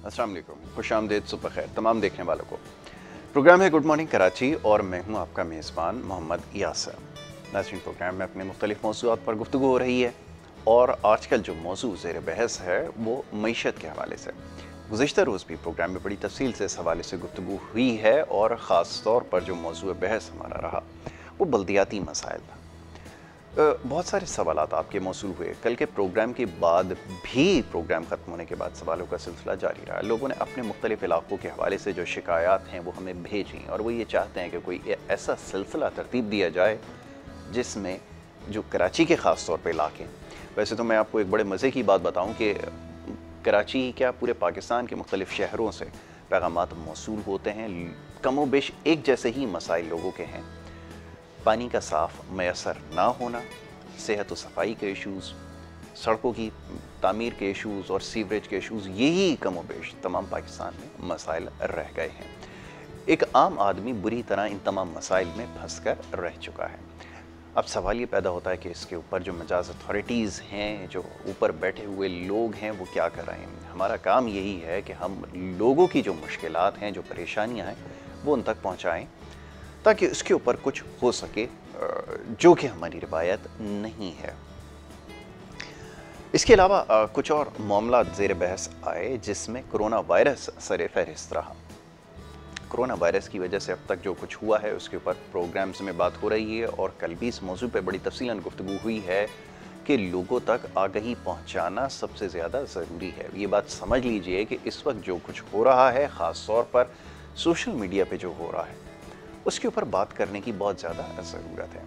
अस्सलाम वालेकुम, खुशामदीद, सुबह खैर तमाम देखने वालों को। प्रोग्राम है गुड मॉर्निंग कराची और मैं हूं आपका मेज़बान मोहम्मद यासर। नाज़रीन, प्रोग्राम में अपने मुख्तलिफ मौज़ूआत पर गुफ्तगू हो रही है और आजकल जो मौजू ज़ेर बहस है वो मईशत के हवाले से। गुज़िश्ता रोज़ भी प्रोग्राम में बड़ी तफसील से इस हवाले से गुफ्तगू हुई है और ख़ास तौर पर जो मौजू बहस हमारा रहा वो बल्दियाती मसाइल था। बहुत सारे सवालात आपके मौसूल हुए। कल के प्रोग्राम के बाद भी प्रोग्राम ख़त्म होने के बाद सवालों का सिलसिला जारी रहा। लोगों ने अपने मुख्तलिफ़ इलाक़ों के हवाले से जो शिकायत हैं वो हमें भेजी और वो ये चाहते हैं कि कोई ऐसा सिलसिला तरतीब दिया जाए जिसमें जो कराची के ख़ास तौर पर इलाके, वैसे तो मैं आपको एक बड़े मज़े की बात बताऊँ कि कराची क्या पूरे पाकिस्तान के मुख्तलिफ़ शहरों से पैगामात मौसूल होते हैं। कमो बेश एक जैसे ही मसाइल लोगों के हैं। पानी का साफ़ मैसर ना होना, सेहत व सफाई के इशूज़, सड़कों की तामीर के इशूज़ और सीवरेज के इशूज़, यही कमो बेश तमाम पाकिस्तान में मसाइल रह गए हैं। एक आम आदमी बुरी तरह इन तमाम मसाइल में फंस कर रह चुका है। अब सवाल ये पैदा होता है कि इसके ऊपर जो मजाज अथॉरिटीज़ हैं, जो ऊपर बैठे हुए लोग हैं, वो क्या कर रहे हैं। हमारा काम यही है कि हम लोगों की जो मुश्किलात हैं, जो परेशानियाँ हैं, वो उन तक पहुँचाएँ ताकि उसके ऊपर कुछ हो सके, जो कि हमारी रिवायत नहीं है। इसके अलावा कुछ और मामला ज़ेर बहस आए जिसमें कोरोना वायरस सर फहरिस्त रहा। कोरोना वायरस की वजह से अब तक जो कुछ हुआ है उसके ऊपर प्रोग्राम्स में बात हो रही है और कल भी इस मौजू पर बड़ी तफसीलन गुफ्तगू हुई है कि लोगों तक आगाही पहुंचाना सबसे ज़्यादा ज़रूरी है। ये बात समझ लीजिए कि इस वक्त जो कुछ हो रहा है, ख़ास तौर पर सोशल मीडिया पे जो हो रहा है, उसके ऊपर बात करने की बहुत ज़्यादा ज़रूरत है।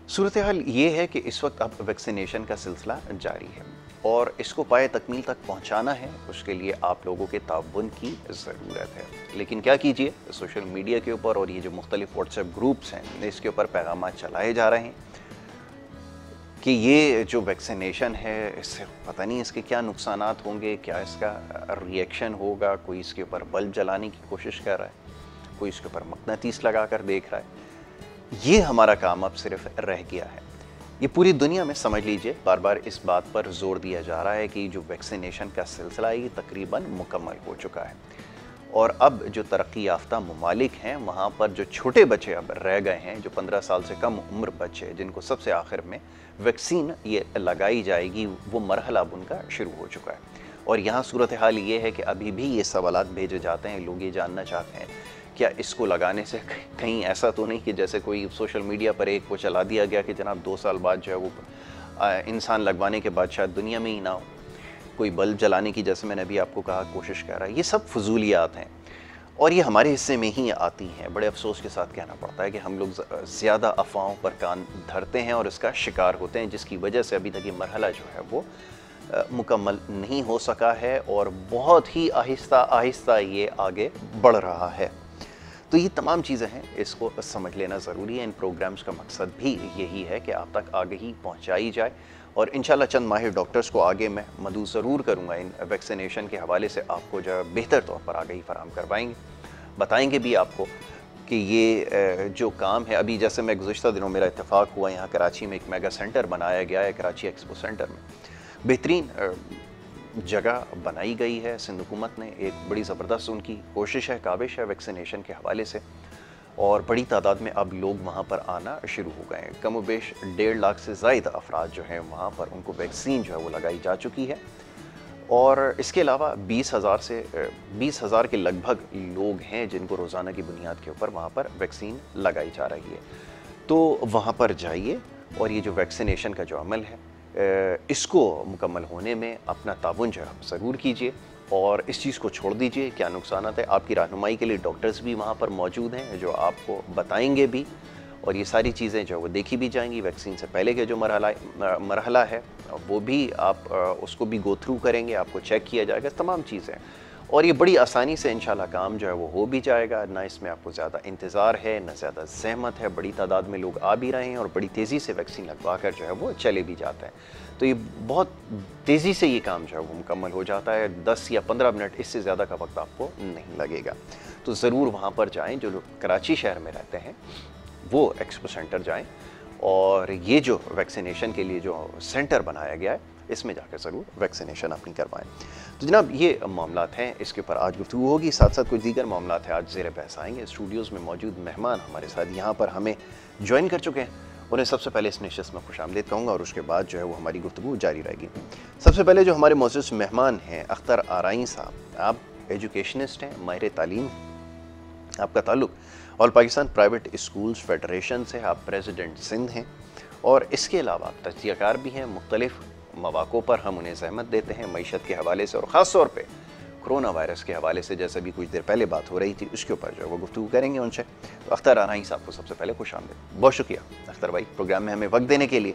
सूरत हाल ये है कि इस वक्त अब वैक्सीनेशन का सिलसिला जारी है और इसको पाए तकमील तक पहुंचाना है, उसके लिए आप लोगों के ताउन की ज़रूरत है। लेकिन क्या कीजिए, सोशल मीडिया के ऊपर और ये जो मुख्तलिफ व्हाट्सएप ग्रुप्स हैं, इसके ऊपर पैगाम चलाए जा रहे हैं कि ये जो वैक्सीनेशन है इससे पता नहीं इसके क्या नुकसानात होंगे, क्या इसका रिएक्शन होगा। कोई इसके ऊपर बल्ब जलाने की कोशिश कर रहा है, कोई इसके ऊपर मकनातीस लगा कर देख रहा है। ये हमारा काम अब सिर्फ रह गया है। ये पूरी दुनिया में समझ लीजिए बार बार इस बात पर जोर दिया जा रहा है कि जो वैक्सीनेशन का सिलसिला ये तकरीबन मुकम्मल हो चुका है और अब जो तरक्की याफ्ता ममालिक हैं वहाँ पर जो छोटे बच्चे अब रह गए हैं, जो 15 साल से कम उम्र बच्चे जिनको सबसे आखिर में वैक्सीन ये लगाई जाएगी, वो मरहला अब उनका शुरू हो चुका है। और यहाँ सूरत हाल ये है कि अभी भी ये सवालात भेजे जाते हैं, लोग ये जानना चाहते हैं क्या इसको लगाने से कहीं ऐसा तो नहीं कि जैसे कोई सोशल मीडिया पर एक वो चला दिया गया कि जनाब 2 साल बाद जो है वो इंसान लगवाने के बाद शायद दुनिया में ही ना हो। कोई बल्ब जलाने की, जैसे मैंने अभी आपको कहा, कोशिश कर रहा है। ये सब फजूलियात हैं और ये हमारे हिस्से में ही आती हैं। बड़े अफसोस के साथ कहना पड़ता है कि हम लोग ज़्यादा अफवाहों पर कान धरते हैं और इसका शिकार होते हैं, जिसकी वजह से अभी तक ये मरहला जो है वो मुकम्मल नहीं हो सका है और बहुत ही आहिस्ता आहिस्ता ये आगे बढ़ रहा है। तो ये तमाम चीज़ें हैं, इसको समझ लेना ज़रूरी है। इन प्रोग्राम्स का मकसद भी यही है कि आप तक आगाही पहुंचाई जाए और इंशाल्लाह चंद माहिर डॉक्टर्स को आगे मैं मदऊ ज़रूर करूँगा इन वैक्सीनेशन के हवाले से, आपको जो है बेहतर तौर पर आगाही फराहम करवाएंगे, बताएंगे भी आपको कि ये जो काम है। अभी जैसे मैं गुज़िश्ता दिनों मेरा इत्तेफाक हुआ, यहाँ कराची में एक मेगा सेंटर बनाया गया है, कराची एक्सपो सेंटर में बेहतरीन जगह बनाई गई है। सिंध हुकूमत ने एक बड़ी ज़बरदस्त उनकी कोशिश है, काविश है वैक्सीनेशन के हवाले से और बड़ी तादाद में अब लोग वहाँ पर आना शुरू हो गए हैं। कम बेश 1.5 लाख से ज़ायद अफराद जो हैं वहाँ पर उनको वैक्सीन जो है वो लगाई जा चुकी है और इसके अलावा 20,000 के लगभग लोग हैं जिनको रोज़ाना की बुनियाद के ऊपर वहाँ पर वैक्सीन लगाई जा रही है। तो वहाँ पर जाइए और ये जो वैक्सीनेशन का जो अमल है इसको मुकम्मल होने में अपना ताउन जो है ज़रूर कीजिए और इस चीज़ को छोड़ दीजिए। क्या नुकसान है, आपकी रहनुमाई के लिए डॉक्टर्स भी वहाँ पर मौजूद हैं जो आपको बताएंगे भी और ये सारी चीज़ें जो वो देखी भी जाएंगी। वैक्सीन से पहले के जो मरहला है वो भी आप उसको भी गो थ्रू करेंगे, आपको चेक किया जाएगा, तमाम चीज़ें और ये बड़ी आसानी से इंशाल्लाह काम जो है वो हो भी जाएगा। ना इसमें आपको ज़्यादा इंतज़ार है, ना ज़्यादा ज़हमत है। बड़ी तादाद में लोग आ भी रहे हैं और बड़ी तेज़ी से वैक्सीन लगवा कर जो है वो चले भी जाते हैं। तो ये बहुत तेज़ी से ये काम जो है वो मुकम्मल हो जाता है। 10 या 15 मिनट, इससे ज़्यादा का वक्त आपको नहीं लगेगा। तो ज़रूर वहाँ पर जाएँ। जो लोग कराची शहर में रहते हैं वो एक्सपो सेंटर जाएँ और ये जो वैक्सीनेशन के लिए जो सेंटर बनाया गया है इसमें जाकर ज़रूर वैक्सीनेशन अपनी करवाएं। तो जनाब ये मामलात हैं, इसके ऊपर आज गुफ्तगू होगी, साथ साथ कुछ दीगर मामलात हैं आज ज़ेर बहस आएंगे। स्टूडियोज़ में मौजूद मेहमान हमारे साथ यहाँ पर हमें ज्वाइन कर चुके हैं, उन्हें सबसे पहले इस नशिस्त में खुशामदीद कहूँगा और उसके बाद जो है वो हमारी गुफ्तगू जारी रहेगी। सबसे पहले जो हमारे मौजूद मेहमान हैं अख्तर आरई साहब, आप एजुकेशनिस्ट हैं, माहिर तालीम, आपका ताल्लुक़ all Pakistan private schools federation से, आप प्रेसिडेंट सिंध हैं और इसके अलावा आप तजज़ियाकार भी हैं। मुख्तलिफ मौक़ों पर हम उन्हें ज़हमत देते हैं मईशत के हवाले से और ख़ास तौर पे कोरोना वायरस के हवाले से, जैसे भी कुछ देर पहले बात हो रही थी उसके ऊपर जो है वो गुफ्तगू करेंगे उनसे। तो अख्तर आरई साहब को सबसे पहले खुशामदीद, बहुत शुक्रिया अख्तर भाई प्रोग्राम में हमें वक्त देने के लिए।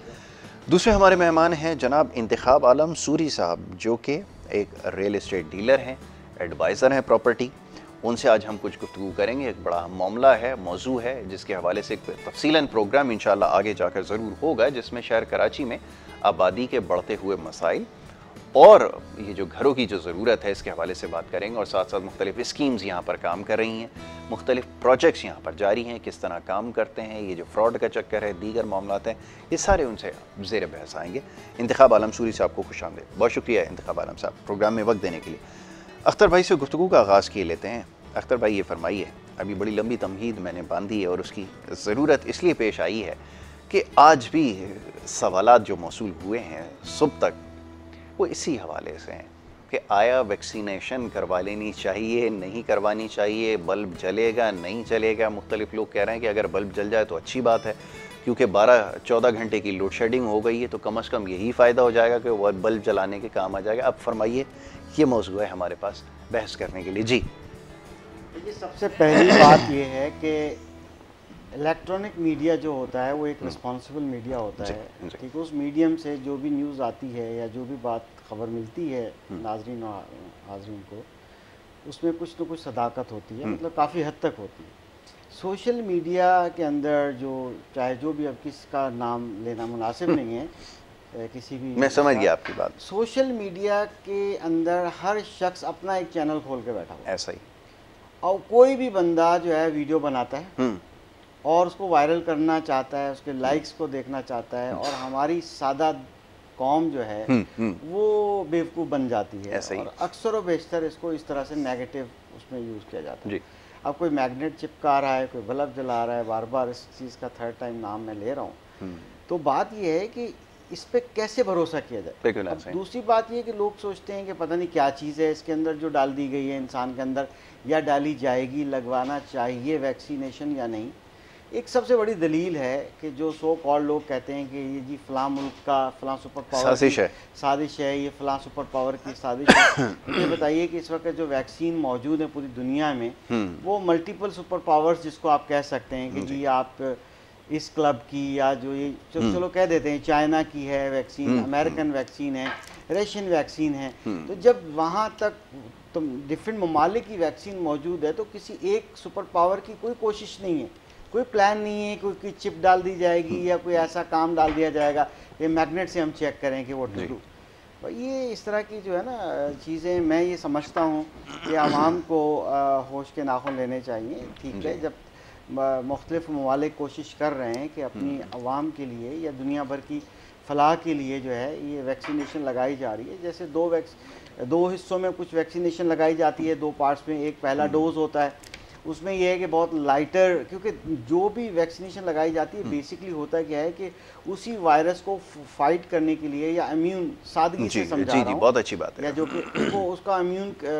दूसरे हमारे मेहमान हैं जनाब इंतखाब आलम सूरी साहब, जो कि एक रियल इस्टेट डीलर हैं, एडवाइज़र हैं प्रॉपर्टी। उनसे आज हम कुछ गुफ्तगू करेंगे। एक बड़ा मामला है, मौजू है, जिसके हवाले से एक तफसीलन प्रोग्राम इंशाल्लाह आगे जाकर ज़रूर होगा, जिसमें शहर कराची में आबादी के बढ़ते हुए मसाइल और ये जो घरों की जो ज़रूरत है इसके हवाले से बात करेंगे और साथ साथ मुख्तलिफ स्कीम्स यहाँ पर काम कर रही हैं, मुख्तलिफ प्रोजेक्ट्स यहाँ पर जारी हैं, किस तरह काम करते हैं, ये जो फ्रॉड का चक्कर है, दीगर मामलात हैं, ये सारे उनसे ज़ेर बहस आएंगे। इंतखाब आलम सूरी साहब को खुशामदीद, बहुत शुक्रिया इंतखाब आलम साहब प्रोग्राम में वक्त देने के लिए। अख्तर भाई से गुफ्तगू का आगाज़ किए लेते हैं। अख्तर भाई ये फरमाइए, अभी बड़ी लंबी तमहीद मैंने बांधी है और उसकी ज़रूरत इसलिए पेश आई है कि आज भी सवालात जो मौसूल हुए हैं सुबह तक वो इसी हवाले से हैं कि आया वैक्सीनेशन करवा लेनी चाहिए, नहीं करवानी चाहिए, बल्ब जलेगा नहीं जलेगा। मुख्तलिफ लोग कह रहे हैं कि अगर बल्ब जल जाए तो अच्छी बात है, क्योंकि 12-14 घंटे की लोड शेडिंग हो गई है, तो कम से कम यही फ़ायदा हो जाएगा कि वो बल्ब जलाने के काम आ जाएगा। अब फरमाइए, ये मौजू है हमारे पास बहस करने के लिए। जी, ये सबसे पहली बात ये है कि इलेक्ट्रॉनिक मीडिया जो होता है वो एक रिस्पॉन्सिबल मीडिया होता है, क्योंकि उस मीडियम से जो भी न्यूज़ आती है या जो भी बात खबर मिलती है नाजरीन और हाजरीन को, उसमें कुछ तो कुछ सदाकत होती है, मतलब काफ़ी हद तक होती है। सोशल मीडिया के अंदर जो चाहे जो भी, अब किसका नाम लेना मुनासिब नहीं है, किसी भी, मैं समझ गया आपकी बात। सोशल मीडिया के अंदर हर शख्स अपना एक चैनल खोल के बैठा हुआ है, ऐसा ही, और कोई भी बंदा जो है वीडियो बनाता है और उसको वायरल करना चाहता है, उसके लाइक्स को देखना चाहता है, और हमारी सादा कौम जो है वो बेवकूफ़ बन जाती है। और अक्सर और बेशतर इसको इस तरह से नेगेटिव उसमें यूज़ किया जाता है। अब कोई मैग्नेट चिपका रहा है, कोई बल्ब जला रहा है, बार बार इस चीज़ का थर्ड टाइम नाम मैं ले रहा हूँ, तो बात ये है कि इस पर कैसे भरोसा किया जाए। अब दूसरी बात ये कि लोग सोचते हैं कि पता नहीं क्या चीज़ है इसके अंदर जो डाल दी गई है इंसान के अंदर, या डाली जाएगी, लगवाना चाहिए वैक्सीनेशन या नहीं। एक सबसे बड़ी दलील है कि जो सो कॉल्ड लोग कहते हैं कि ये जी फ़लाँ मुल्क का फ़लाँ सुपर पावर साजिश है, ये फ़लाँ सुपर पावर की साजिश है। मुझे बताइए कि इस वक्त जो वैक्सीन मौजूद है पूरी दुनिया में, वो मल्टीपल सुपर पावर्स जिसको आप कह सकते हैं कि जी आप इस क्लब की, या जो ये चलो कह देते हैं चाइना की है वैक्सीन, अमेरिकन वैक्सीन है, रशियन वैक्सीन है। तो जब वहाँ तक तो डिफरेंट ममालिक की वैक्सीन मौजूद है, तो किसी एक सुपर पावर की कोई कोशिश नहीं है, कोई प्लान नहीं है, कोई चिप डाल दी जाएगी या कोई ऐसा काम डाल दिया जाएगा कि मैग्नेट से हम चेक करें कि वो ट्रू। तो ये इस तरह की जो है ना चीज़ें, मैं ये समझता हूँ कि आवाम को होश के नाखून लेने चाहिए। ठीक है, जब मुख्तलिफ ममालिक कोशिश कर रहे हैं कि अपनी आवाम के लिए या दुनिया भर की फलाह के लिए जो है ये वैक्सीनेशन लगाई जा रही है। जैसे दो हिस्सों में कुछ वैक्सीनेशन लगाई जाती है, 2 पार्ट्स में। एक पहला डोज होता है, उसमें यह है कि बहुत लाइटर, क्योंकि जो भी वैक्सीनेशन लगाई जाती है बेसिकली होता क्या है कि उसी वायरस को फाइट करने के लिए, या इम्यून, सादगी से समझा रहा हूं, बहुत अच्छी बात है, या जो कि उसका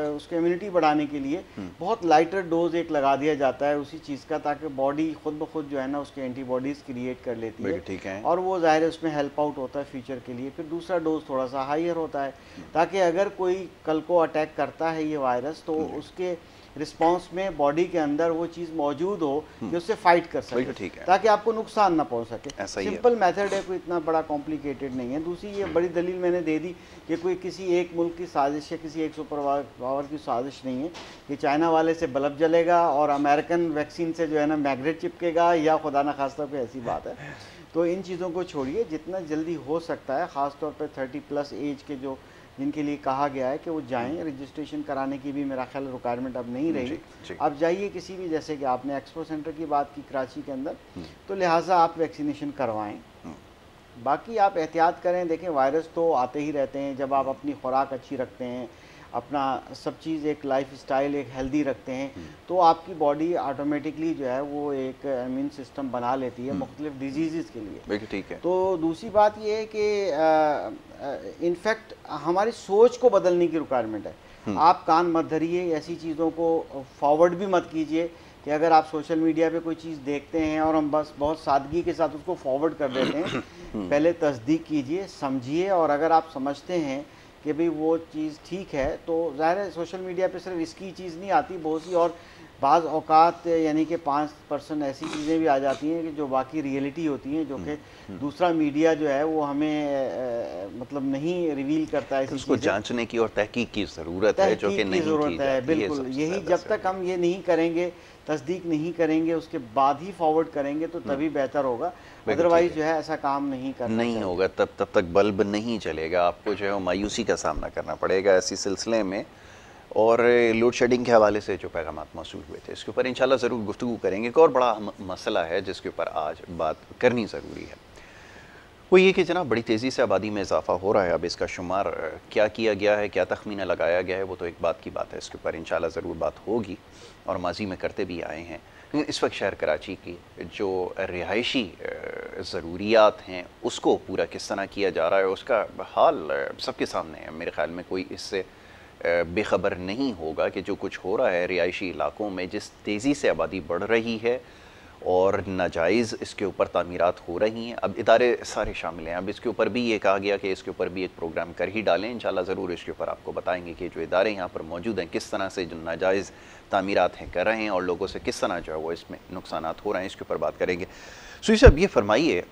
उसकी इम्यूनिटी बढ़ाने के लिए बहुत लाइटर डोज एक लगा दिया जाता है उसी चीज़ का, ताकि बॉडी खुद ब खुद जो है ना उसके एंटीबॉडीज़ क्रिएट कर लेती है। ठीक है, और वो ज़ाहिर है उसमें हेल्प आउट होता है फ्यूचर के लिए। फिर दूसरा डोज थोड़ा सा हाइयर होता है, ताकि अगर कोई कल को अटैक करता है ये वायरस, तो उसके रिस्पांस में बॉडी के अंदर वो चीज़ मौजूद हो कि उससे फाइट कर सके, ताकि आपको नुकसान ना पहुंच सके। सिंपल मेथड है, कोई इतना बड़ा कॉम्प्लिकेटेड नहीं है। दूसरी ये बड़ी दलील मैंने दे दी कि कोई किसी एक मुल्क की साजिश है, किसी एक सुपर पावर की साजिश नहीं है कि चाइना वाले से बल्ब जलेगा और अमेरिकन वैक्सीन से जो है ना मैग्नेट चिपकेगा, या खुदा न खास्ता कोई ऐसी बात है। तो इन चीज़ों को छोड़िए, जितना जल्दी हो सकता है, ख़ास तौर पर 30+ एज के जो जिनके लिए कहा गया है कि वो जाएं, रजिस्ट्रेशन कराने की भी मेरा ख्याल रिक्वायरमेंट अब नहीं रही। आप जाइए किसी भी, जैसे कि आपने एक्सपो सेंटर की बात की कराची के अंदर, तो लिहाजा आप वैक्सीनेशन करवाएं। बाकी आप एहतियात करें, देखें वायरस तो आते ही रहते हैं। जब आप अपनी खुराक अच्छी रखते हैं, अपना सब चीज़ एक लाइफ स्टाइल एक हेल्दी रखते हैं, तो आपकी बॉडी ऑटोमेटिकली जो है वो एक इम्यून सिस्टम बना लेती है मुख्तलिफ डिजीज़ के लिए। ठीक है। तो दूसरी बात ये है कि इनफैक्ट हमारी सोच को बदलने की रिक्वायरमेंट है। आप कान मत धरिए, ऐसी चीज़ों को फॉरवर्ड भी मत कीजिए कि अगर आप सोशल मीडिया पे कोई चीज़ देखते हैं और हम बस बहुत सादगी के साथ उसको फॉरवर्ड कर देते हैं। पहले तस्दीक कीजिए, समझिए, और अगर आप समझते हैं कि भाई वो चीज़ ठीक है, तो ज़ाहिर है सोशल मीडिया पे सिर्फ इसकी चीज़ नहीं आती, बहुत सी और बाज़ औकात यानी कि 5% ऐसी चीज़ें भी आ जाती हैं कि जो बाकी रियलिटी होती हैं, जो कि दूसरा मीडिया जो है वो हमें मतलब नहीं रिवील करता है। तो उसको जांचने की और तहकीक की ज़रूरत है, जो कि नहीं की ज़रूरत है। बिल्कुल, यही जब तक हम ये नहीं करेंगे, तस्दीक नहीं करेंगे, उसके बाद ही फॉरवर्ड करेंगे, तो तभी बेहतर होगा। अदरवाइज जो है ऐसा काम नहीं करना नहीं होगा, तब तक बल्ब नहीं चलेगा। आपको जो है मायूसी का सामना करना पड़ेगा ऐसी सिलसिले में। और लोड शेडिंग के हवाले से जो पैगामात मौसूल हुए थे, इसके ऊपर इंशाल्लाह ज़रूर गुफ्तगू करेंगे। एक और बड़ा मसला है जिसके ऊपर आज बात करनी ज़रूरी है, वो ये कि जनाब बड़ी तेज़ी से आबादी में इजाफा हो रहा है। अब इसका शुमार क्या किया गया है, क्या तखमीना लगाया गया है, वो तो एक बात की बात है, इसके ऊपर इंशाल्लाह ज़रूर बात होगी और माजी में करते भी आए हैं। लेकिन इस वक्त शहर कराची की जो रिहायशी ज़रूरियात हैं उसको पूरा किस तरह किया जा रहा है, उसका हाल सबके सामने है। मेरे ख़्याल में कोई इससे बेखबर नहीं होगा कि जो कुछ हो रहा है रिहायशी इलाकों में, जिस तेज़ी से आबादी बढ़ रही है और नाजायज़ इसके ऊपर तामीरात हो रही हैं। अब इदारे सारे शामिल हैं। अब इसके ऊपर भी ये कहा गया कि इसके ऊपर भी एक प्रोग्राम कर ही डालें। इंशाल्लाह ज़रूर इसके ऊपर आपको बताएंगे कि जो इदारे यहाँ पर मौजूद हैं किस तरह से जो नाजायज़ तामीरात हैं कर रहे हैं और लोगों से किस तरह जो है वो इसमें नुकसानात हो रहे हैं, इसके ऊपर बात करेंगे। सुई साहब ये फरमाइए,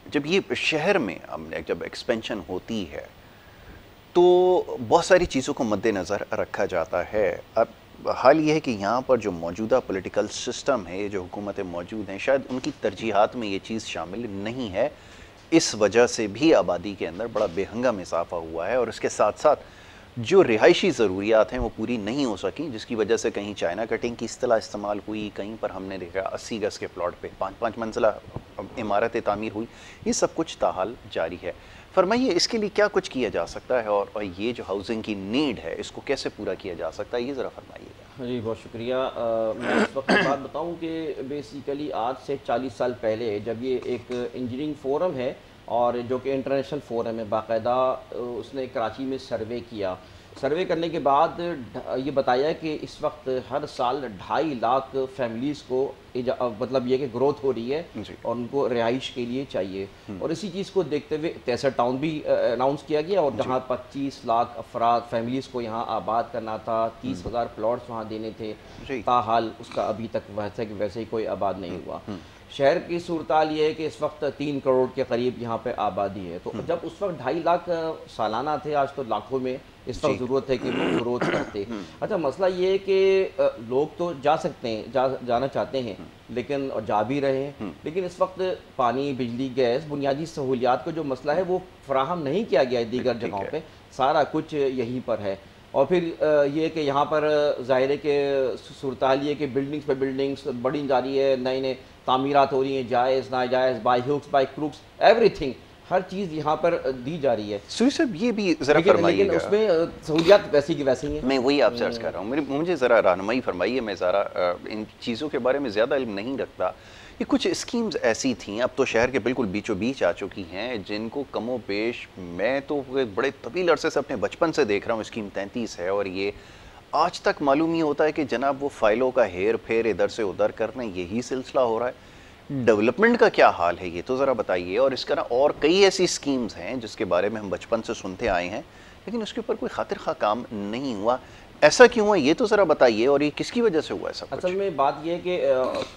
जब ये शहर में जब एक्सपेंशन होती है तो बहुत सारी चीज़ों को मद्देनज़र रखा जाता है। अब हाल ये है कि यहाँ पर जो मौजूदा पॉलिटिकल सिस्टम है, जो हुकूमतें मौजूद हैं, शायद उनकी तरजीहात में ये चीज़ शामिल नहीं है। इस वजह से भी आबादी के अंदर बड़ा बेहंगम इजाफा हुआ है और इसके साथ साथ जो रिहायशी ज़रूरियात हैं वो पूरी नहीं हो सकी, जिसकी वजह से कहीं चाइना कटिंग की इस्तिलाह इस्तेमाल हुई, कहीं पर हमने देखा 80 गज़ के प्लॉट पे 5-5 मंजिला इमारतें तामीर हुई। ये सब कुछ ताहाल जारी है। फरमाइए इसके लिए क्या कुछ किया जा सकता है और ये जो हाउसिंग की नीड है इसको कैसे पूरा किया जा सकता है, ये ज़रा फरमाइएगा। जी बहुत शुक्रिया। मैं इस वक्त बात बताऊं कि बेसिकली आज से 40 साल पहले जब ये एक इंजीनियरिंग फोरम है और जो कि इंटरनेशनल फोरम है, बाकायदा उसने कराची में सर्वे किया। सर्वे करने के बाद ये बताया कि इस वक्त हर साल 2.5 लाख फैमिलीज़ को मतलब ये कि ग्रोथ हो रही है और उनको रिहाइश के लिए चाहिए। और इसी चीज़ को देखते हुए 63 टाउन भी अनाउंस किया गया और जहाँ 25 लाख अफराद फैमिलीज़ को यहाँ आबाद करना था, 30,000 प्लॉट्स वहाँ देने थे, ताहाल उसका अभी तक वैसे ही कोई आबाद नहीं हुआ। शहर की सूरताल ये है कि इस वक्त 3 करोड़ के करीब यहाँ पे आबादी है। तो जब उस वक्त 2.5 लाख सालाना थे, आज तो लाखों में इस वक्त ज़रूरत है कि वो ग्रोथ करते। अच्छा मसला ये है कि लोग तो जा सकते हैं, जाना चाहते हैं, लेकिन और जा भी रहे हैं, लेकिन इस वक्त पानी, बिजली, गैस, बुनियादी सहूलियात का जो मसला है वो फराहम नहीं किया गया है दीगर जगहों पे, सारा कुछ यहीं पर है। और फिर ये कि यहाँ पर ज़ाहिर है कि सूरताल ये कि बिल्डिंग्स पे बिल्डिंग्स बढ़ी जा रही है, नए नए तामीरात हो रही हैं, जायज़ नाजायज़, by hooks by crooks, everything, हर चीज़ यहाँ पर दी जा रही है। सुई साहब ये भी ज़रा फरमाइएगा, लेकिन उसमें सहूलियात वैसी की वैसी हैं। मैं वही आपसे अर्ज़ कर रहा हूँ, मुझे ज़रा रहनुमाई फरमाइए। मैं ज़रा इन चीज़ों के बारे में ज़्यादा इल्म नहीं रखता। ये कुछ स्कीम्स ऐसी थीं, अब तो शहर के बिल्कुल बीचों बीच आ चुकी हैं, जिनको कमो पेश मैं तो बड़े तवील अरसे से अपने बचपन से देख रहा हूँ। स्कीम 33 है और ये आज तक मालूम ही होता है कि जनाब वो फाइलों का हेर फेर इधर से उधर करना, यही सिलसिला हो रहा है। डेवलपमेंट का क्या हाल है ये तो ज़रा बताइए। और इसका ना और कई ऐसी स्कीम्स हैं जिसके बारे में हम बचपन से सुनते आए हैं, लेकिन उसके ऊपर कोई खातिर खा काम नहीं हुआ। ऐसा क्यों हुआ ये तो ज़रा बताइए, और ये किसकी वजह से हुआ ऐसा? असल में बात ये है कि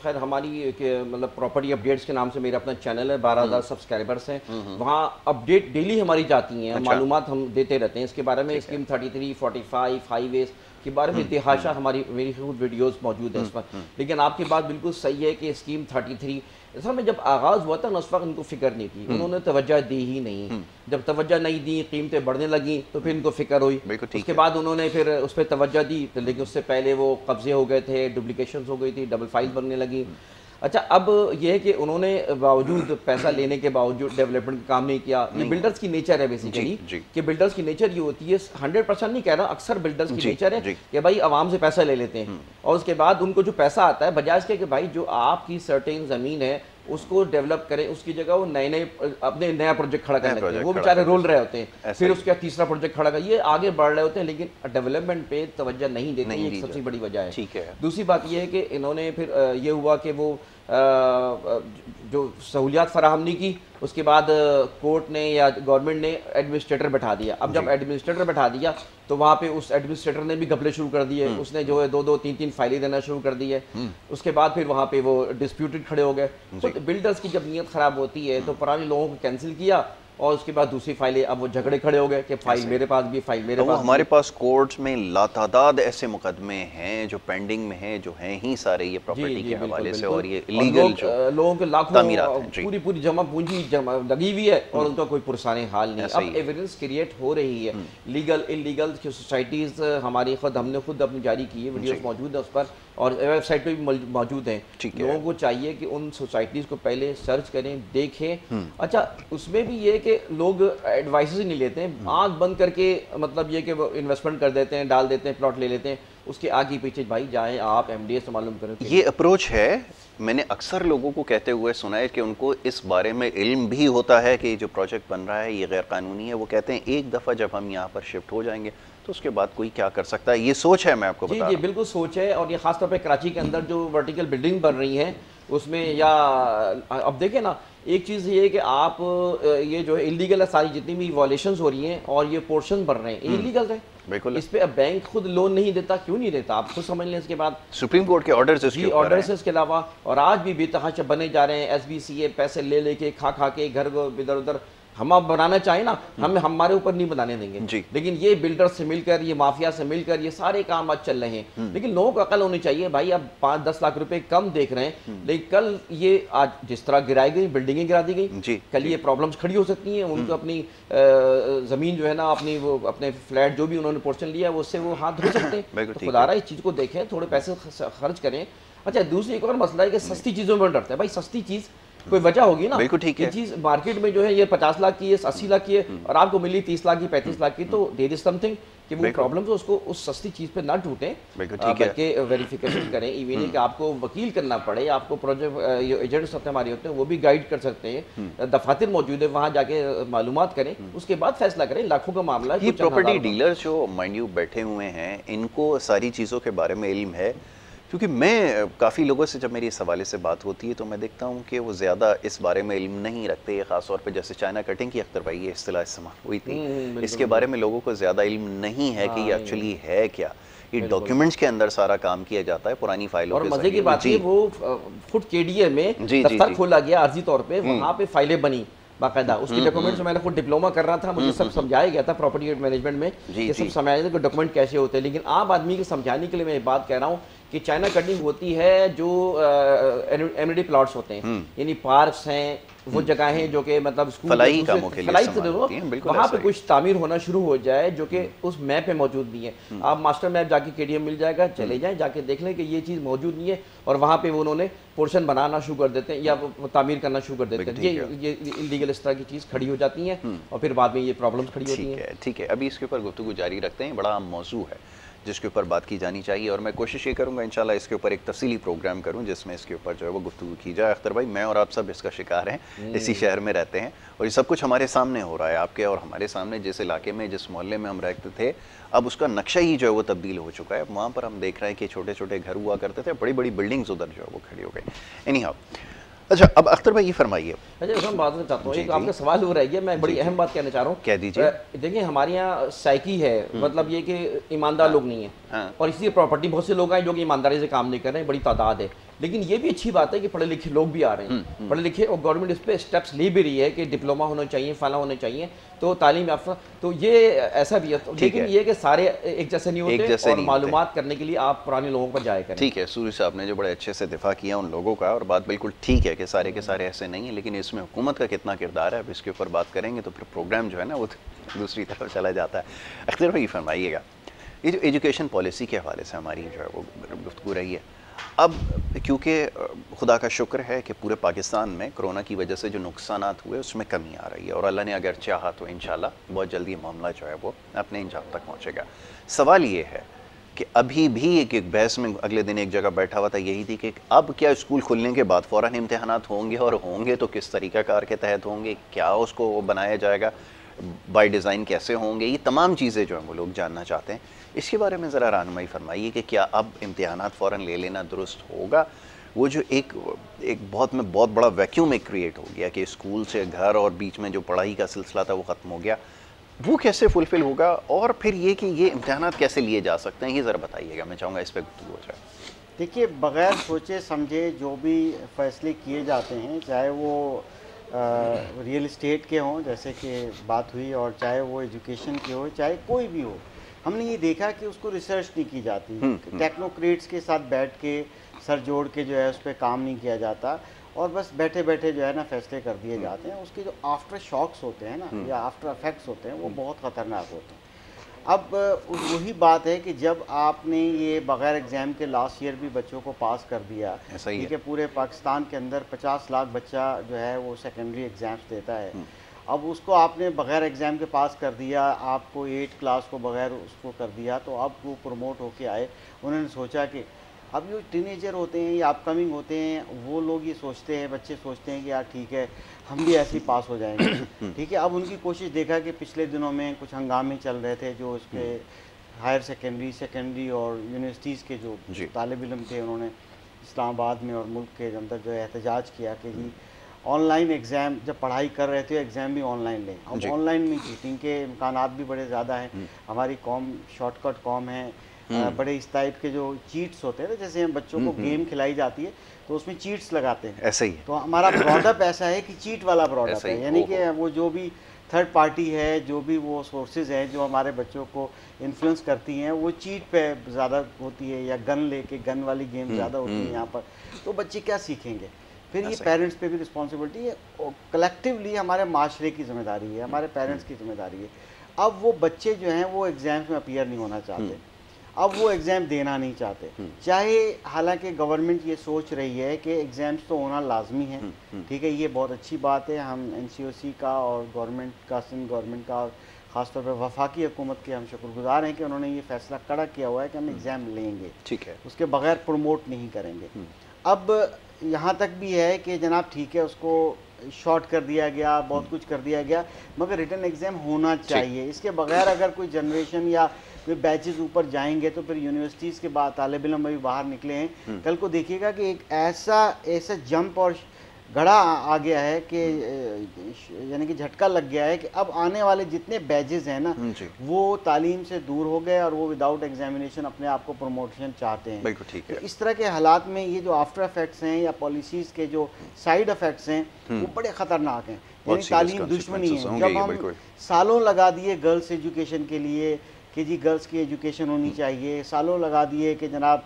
खैर हमारी मतलब प्रॉपर्टी अपडेट्स के नाम से मेरा अपना चैनल है, 12,000 सब्सक्राइबर्स हैं, वहाँ अपडेट डेली हमारी जाती हैं। अच्छा। मालूमात हम देते रहते हैं इसके बारे में। स्कीम 33, 45 हाईवेज के बारे में तिहाशा हमारी मेरी खुद वीडियोस मौजूद है इस पर। लेकिन आपकी बात बिल्कुल सही है कि स्कीम 33 असल में जब आगाज़ हुआ था ना उस वक्त इनको फिक्र नहीं थी, उन्होंने तवज्जो दी ही नहीं। जब तवज्जो नहीं दी, कीमतें बढ़ने लगी तो फिर इनको फिक्र हुई। उसके बाद उन्होंने फिर उस पर तवज्जो दी, लेकिन उससे पहले वो कब्जे हो गए थे, डुप्लीकेशन हो गई थी, डबल फाइल बनने लगी। अच्छा, अब ये है कि उन्होंने बावजूद पैसा लेने के बावजूद डेवलपमेंट का काम नहीं किया। ये बिल्डर्स की नेचर है बेसिकली, कि बिल्डर्स की नेचर ये होती है, 100% नहीं कह रहा, अक्सर बिल्डर्स की नेचर है कि भाई आवाम से पैसा ले लेते हैं और उसके बाद उनको जो पैसा आता है, बजाय इसके कि भाई जो आपकी सर्टेन ज़मीन है उसको डेवलप करें, उसकी जगह वो नए अपने नया प्रोजेक्ट खड़ा करने लगते हैं। वो बेचारे रोल रहे होते हैं, फिर उसका तीसरा प्रोजेक्ट खड़ा कर, ये आगे बढ़ रहे होते हैं लेकिन डेवलपमेंट पे तवज्जो नहीं देते। ये एक सबसे बड़ी वजह है। ठीक है। दूसरी बात ये है कि इन्होंने फिर ये हुआ कि वो जो सहूलियात फराहम नहीं की, उसके बाद कोर्ट ने या गवर्नमेंट ने एडमिनिस्ट्रेटर बैठा दिया। अब जब एडमिनिस्ट्रेटर बैठा दिया तो वहाँ पे उस एडमिनिस्ट्रेटर ने भी घपले शुरू कर दिए, उसने जो है 2-2, 3-3 फाइलें देना शुरू कर दी है। उसके बाद फिर वहाँ पे वो डिस्प्यूटेड खड़े हो गए। तो बिल्डर्स की जब नीयत ख़राब होती है तो पुराने लोगों को कैंसिल किया और उसके बाद दूसरी फाइलें, अब वो झगड़े खड़े हो गए कि फाइल मेरे पास भी, फाइल मेरे पास। हमारे पास कोर्ट्स में लातादाद ऐसे मुकदमे हैं जो पेंडिंग में हैं, जो हैं ही सारे ये प्रॉपर्टी के हवाले से, और ये इलीगल जो लोगों के लाखों पूरी जमा पूंजी लगी हुई है और उनका कोई पुरसाने हाल नहीं। अब एविडेंस क्रिएट हो रही है, लीगल इलीगल सोसाइटीज हमारी हमने खुद अपनी जारी की है, वीडियोस मौजूद है उस पर और वेबसाइट पे भी मौजूद हैं। लोगों को चाहिए कि उन सोसाइटीज़ को पहले सर्च करें, देखें। अच्छा, उसमें भी ये कि लोग एडवाइस ही नहीं लेते हैं, आंख बंद करके मतलब ये कि वो इन्वेस्टमेंट कर देते हैं, डाल देते हैं, प्लॉट ले लेते हैं, उसके आगे पीछे भाई जाएं आप एमडीएस से मालूम करें। ये अप्रोच है। मैंने अक्सर लोगों को कहते हुए सुना है कि उनको इस बारे में इल्म भी होता है कि जो प्रोजेक्ट बन रहा है ये गैर कानूनी है। वो कहते हैं एक दफ़ा जब हम यहाँ पर शिफ्ट हो जाएंगे तो उसके बाद कोई क्या कर सकता है। ये सोच है, मैं आपको बता रहा हूं। जी बिल्कुल सोच है। और ये खासतौर पे कराची के अंदर जो वर्टिकल बिल्डिंग बन रही हैं उसमें, या अब देखें ना, एक चीज़ ये है कि आप ये जो है इलीगल है, सारी जितनी भी वॉलेशंस हो रही हैं और ये पोर्शन बढ़ रहे हैं इलीगल है। बिल्कुल। इस पे अब बैंक खुद लोन नहीं देता, क्यों नहीं देता आप खुद समझ लें। इसके बाद सुप्रीम कोर्ट के ऑर्डर्स इसके अलावा और आज भी बेतहाशा बने जा रहे हैं। SBCA पैसे ले लेके खा के घर को इधर उधर, हम आप बनाना चाहें ना, हम हमारे ऊपर नहीं बनाने देंगे, लेकिन ये बिल्डर्स से मिलकर, ये माफिया से मिलकर ये सारे काम आज चल रहे हैं। लेकिन लोगों को अकल होनी चाहिए भाई, अब 5-10 लाख रुपए कम देख रहे हैं, लेकिन कल ये आज जिस तरह गिराई गई, बिल्डिंगे गिरा दी गई, कल ये प्रॉब्लम्स खड़ी हो सकती हैं। उनको अपनी जमीन जो है ना, अपनी वो अपने फ्लैट जो भी उन्होंने पोर्शन लिया है उससे वो हाथ धो सकते हैं। तो खुदारा इस चीज़ को देखें, थोड़े पैसे खर्च करें। अच्छा, दूसरी एक और मसला है कि सस्ती चीज़ों में डरते हैं भाई। सस्ती चीज़ कोई वजह होगी ना, बिल्कुल ठीक है। चीज मार्केट में जो है ये 50 लाख की है, 80 लाख की है और आपको मिली 30 लाख की, 35 लाख की, तो देयर इज समथिंग कि वो प्रॉब्लम तो उसको उस सस्ती चीज पे ना टूटे, बल्कि वेरिफिकेशन करें। इवन कि आपको वकील करना पड़े, आपको प्रोजेक्ट एजेंट्स होते हैं हमारे होते हैं, वो भी गाइड कर सकते हैं। दफातर मौजूद है, वहाँ जाके मालूमात करें, उसके बाद फैसला करें। लाखों का मामला है। ये प्रॉपर्टी डीलर्स जो माइंड यू बैठे हुए हैं, इनको सारी चीज़ों के बारे में इल्म है, क्योंकि मैं काफ़ी लोगों से जब मेरी इस हवाले से बात होती है तो मैं देखता हूँ कि वो ज़्यादा इस बारे में इल्म नहीं रखते। ख़ास तौर पे जैसे चाइना कटिंग की अख्तर भाई ये इस्तिलाह इस्तेमाल हुई थी, इसके बारे में लोगों को ज़्यादा इल्म नहीं है कि ये एक्चुअली है क्या। ये डॉक्यूमेंट्स के अंदर सारा काम किया जाता है, पुरानी फाइलों और मजे की बात है वो खुद KDA में दफ्तर खोला गया अर्जी तौर पर, वहाँ पर फाइलें बनी बाकायदा। उसके डॉक्यूमेंट्स मैंने खुद डिप्लोमा कर रहा था, मुझे सब समझाया गया था प्रॉपर्टी मैनेजमेंट में, ये सब समझाया था कि डॉक्यूमेंट कैसे होते हैं। लेकिन आम आदमी को समझाने के लिए मैं बात कह रहा हूँ कि चाइना कटिंग होती है जो एमिनिटी प्लॉट्स होते हैं, यानी पार्क्स हैं, वो जगह हैं जो कि मतलब फलाई कामों के लिए वहाँ पे कुछ तामीर होना शुरू हो जाए जो कि उस मैप पे मौजूद नहीं है। आप मास्टर मैप जाके KDA मिल जाएगा, चले जाएं, जाके देख लें कि ये चीज़ मौजूद नहीं है और वहाँ पे वो उन्होंने पोर्शन बनाना शुरू कर देते हैं या तामीर करना शुरू कर देते हैं। ये इलीगल इस तरह की चीज़ खड़ी हो जाती है और फिर बाद में ये प्रॉब्लम्स खड़ी होती हैं। ठीक है, अभी इसके ऊपर गुफ्तगू जारी रखते हैं। बड़ा अहम मौजू है जिसके ऊपर बात की जानी चाहिए और मैं कोशिश ये करूँगा इंशाल्लाह इसके ऊपर एक तफसीली प्रोग्राम करूँ जिसमें इसके ऊपर जो है वो गुफ्तगू की जाए। अख्तर भाई, मैं और आप सब इसका शिकार हैं, इसी शहर में रहते हैं और ये सब कुछ हमारे सामने हो रहा है, आपके और हमारे सामने। जिस इलाके में, जिस मोहल्ले में हम रहते थे, अब उसका नक्शा ही जो है वो तब्दील हो चुका है। वहाँ पर हम देख रहे हैं कि छोटे छोटे घर हुआ करते थे, बड़ी बड़ी बिल्डिंग्स उधर जो है वो खड़ी हो गई। एनीहाउ, अच्छा, अब अख्तर भाई ये फरमाइए। अच्छा, मैं बात करना चाहता हूँ, एक आपका सवाल हो रहा है, मैं बड़ी अहम बात कहना चाह रहा हूँ। कह दीजिए। देखिए, हमारे यहाँ साइकी है, मतलब ये कि ईमानदार लोग नहीं है और इसलिए प्रॉपर्टी बहुत से लोग हैं जो कि ईमानदारी से काम नहीं कर रहे हैं, बड़ी तादाद है। लेकिन ये भी अच्छी बात है कि पढ़े लिखे लोग भी आ रहे हैं, पढ़े लिखे, और गवर्नमेंट इस पर स्टेप्स ले भी रही है कि डिप्लोमा होना चाहिए, फला होने चाहिए, तो तालीम याफ्ता, तो ये ऐसा भी है। लेकिन ये कि सारे एक जैसे नहीं होते और मालूमात करने के लिए आप पुराने लोगों पर जाया करें। ठीक है, सूरी साहब ने जो बड़े अच्छे से दिफा किया उन लोगों का, और बात बिल्कुल ठीक है कि सारे के सारे ऐसे नहीं है, लेकिन इसमें हुकूमत का कितना किरदार है, अब इसके ऊपर बात करेंगे तो फिर प्रोग्राम जो है ना वो दूसरी तरफ चला जाता है। अख्तर भाई फरमाइएगा, ये जो एजुकेशन पॉलिसी के हवाले से हमारी जो है वो गुफ्तगू रही है, अब क्योंकि खुदा का शुक्र है कि पूरे पाकिस्तान में कोरोना की वजह से जो नुकसानात हुए उसमें कमी आ रही है, और अल्लाह ने अगर चाहा तो इंशाल्लाह बहुत जल्दी मामला जो है वो अपने अंजाम तक पहुँचेगा। सवाल ये है कि अभी भी एक बहस में अगले दिन एक जगह बैठा हुआ था, यही थी कि अब क्या स्कूल खुलने के बाद फ़ौरन इम्तहानात होंगे, और होंगे तो किस तरीक़ाकार के तहत होंगे, क्या उसको बनाया जाएगा, बाय डिज़ाइन कैसे होंगे, ये तमाम चीज़ें जो हैं वो लोग जानना चाहते हैं। इसके बारे में ज़रा रहनुमाई फरमाइए कि क्या अब इम्तहानात फ़ौरन ले लेना दुरुस्त होगा? वो जो एक बहुत बड़ा वैक्यूम एक क्रिएट हो गया कि स्कूल से घर और बीच में जो पढ़ाई का सिलसिला था वो ख़त्म हो गया, वो कैसे फुलफ़िल होगा? और फिर ये कि ये इम्तहानात कैसे लिए जा सकते हैं, ये ज़रा बताइएगा। मैं चाहूँगा इस पर गुफ्तगू हो जाए। देखिए, बग़ैर सोचे समझे जो भी फ़ैसले किए जाते हैं, चाहे वो रियल इस्टेट के हों जैसे कि बात हुई, और चाहे वो एजुकेशन के हो, चाहे कोई भी हो, हमने ये देखा कि उसको रिसर्च नहीं की जाती। टेक्नोक्रेट्स के साथ बैठ के सर जोड़ के जो है उस पर काम नहीं किया जाता, और बस बैठे बैठे जो है ना फैसले कर दिए जाते हैं। उसके जो आफ्टर शॉक्स होते हैं ना, या आफ्टर इफेक्ट्स होते हैं, वो बहुत ख़तरनाक होते हैं। अब वही बात है कि जब आपने ये बग़ैर एग्ज़ाम के लास्ट ईयर भी बच्चों को पास कर दिया, ठीक है, पूरे पाकिस्तान के अंदर 50 लाख बच्चा जो है वो सेकेंडरी एग्ज़ाम्स देता है। अब उसको आपने बग़ैर एग्ज़ाम के पास कर दिया, आपको 8 क्लास को बग़ैर उसको कर दिया, तो अब वो प्रमोट होके आए। उन्होंने सोचा कि अब जो टीनेजर होते हैं या अपकमिंग होते हैं, वो लोग ये सोचते हैं, बच्चे सोचते हैं कि यार ठीक है हम भी ऐसे ही पास हो जाएंगे। ठीक है, अब उनकी कोशिश देखा कि पिछले दिनों में कुछ हंगामे चल रहे थे, जो उसके हायर सेकेंडरी और यूनिवर्सिटीज़ के जो तालिब इल्म थे, उन्होंने इस्लामाबाद में और मुल्क के अंदर जो है एहतजाज किया कि जी ऑनलाइन एग्ज़ाम, जब पढ़ाई कर रहे थे एग्ज़ाम भी ऑनलाइन लें। अब ऑनलाइन में चीटिंग के इम्कानात भी बड़े ज़्यादा हैं। हमारी कौम शॉर्टकट कौम है, बड़े इस टाइप के जो चीट्स होते हैं ना, जैसे हम बच्चों को गेम खिलाई जाती है तो उसमें चीट्स लगाते हैं, ऐसे ही। तो हमारा प्रोडक्ट ऐसा है कि चीट वाला प्रोडक्ट है, यानी कि वो जो भी थर्ड पार्टी है, जो भी वो सोर्सेज हैं जो हमारे बच्चों को इन्फ्लुएंस करती हैं, वो चीट पे ज़्यादा होती है, या गन वाली गेम ज़्यादा होती है यहाँ पर। तो बच्चे क्या सीखेंगे? फिर ये पेरेंट्स पे भी रिस्पॉन्सिबिलिटी है, और कलेक्टिवली हमारे माशरे की जिम्मेदारी है, हमारे पेरेंट्स की जिम्मेदारी है। अब वो बच्चे जो हैं वो एग्ज़ाम्स में अपीयर नहीं होना चाहते, अब वो एग्ज़ाम देना नहीं चाहते, चाहे हालांकि गवर्नमेंट ये सोच रही है कि एग्ज़ाम्स तो होना लाजमी है। ठीक है, ये बहुत अच्छी बात है। हम NCOC का और गवर्नमेंट का, सिंध गवर्नमेंट का, और ख़ासतौर पर वफाकी हुकूमत के हम शुक्रगुजार हैं कि उन्होंने ये फ़ैसला कड़ा किया हुआ है कि हम एग्ज़ाम लेंगे, ठीक है, उसके बगैर प्रमोट नहीं करेंगे। अब यहाँ तक भी है कि जनाब ठीक है, उसको शॉर्ट कर दिया गया, बहुत कुछ कर दिया गया, मगर रिटन एग्ज़ाम होना चाहिए। इसके बगैर अगर कोई जनरेशन या कोई बैचेस ऊपर जाएंगे तो फिर यूनिवर्सिटीज़ के बाद तालिब इल्म भी बाहर निकले हैं, कल को देखिएगा कि एक ऐसा जंप और गड़ा आ गया है कि यानी कि झटका लग गया है कि अब आने वाले जितने बैचेस हैं ना, वो तालीम से दूर हो गए और वो विदाउट एग्जामिनेशन अपने आप को प्रमोशन चाहते हैं। बिल्कुल ठीक है। तो इस तरह के हालात में ये जो आफ्टर इफेक्ट्स हैं या पॉलिसीज़ के जो साइड इफेक्ट्स हैं वो बड़े ख़तरनाक हैं। यानी तालीम दुश्मनी है। जब हम सालों लगा दिए गर्ल्स एजुकेशन के लिए कि जी गर्ल्स की एजुकेशन होनी चाहिए, सालों लगा दिए कि जनाब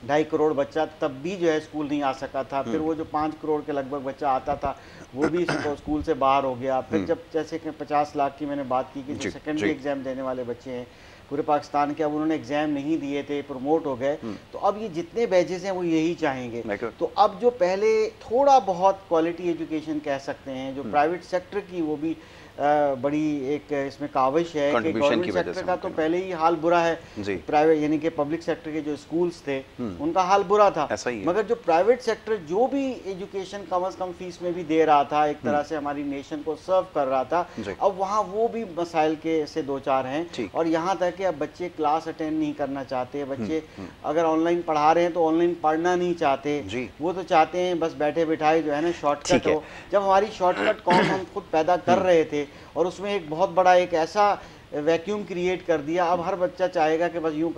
2.5 करोड़ बच्चा तब भी जो है स्कूल नहीं आ सका था, फिर वो जो 5 करोड़ के लगभग बच्चा आता था वो भी स्कूल से बाहर हो गया। फिर जब जैसे कि 50 लाख की मैंने बात की कि जो सेकेंडरी एग्ज़ाम देने वाले बच्चे हैं पूरे पाकिस्तान के, अब उन्होंने एग्ज़ाम नहीं दिए थे, प्रमोट हो गए, तो अब ये जितने बैचेस हैं वो यही चाहेंगे। तो अब जो पहले थोड़ा बहुत क्वालिटी एजुकेशन कह सकते हैं, जो प्राइवेट सेक्टर की, वो भी बड़ी एक इसमें काविश है कि गवर्नमेंट सेक्टर का तो पहले ही हाल बुरा है, प्राइवेट यानी कि पब्लिक सेक्टर के जो स्कूल्स थे उनका हाल बुरा था, मगर जो प्राइवेट सेक्टर जो भी एजुकेशन कम से कम फीस में भी दे रहा था, एक तरह से हमारी नेशन को सर्व कर रहा था, अब वहाँ वो भी मसाइल के से दो चार हैं। और यहाँ तक कि अब बच्चे क्लास अटेंड नहीं करना चाहते, बच्चे अगर ऑनलाइन पढ़ा रहे हैं तो ऑनलाइन पढ़ना नहीं चाहते, वो तो चाहते हैं बस बैठे बिठाए जो है ना शॉर्टकट हो। जब हमारी शॉर्टकट कौन हम खुद पैदा कर रहे थे और उसमें एक बहुत बड़ा एक ऐसा वैक्यूम क्रिएट कर दिया, अब हर बच्चा चाहेगा कि बस यूं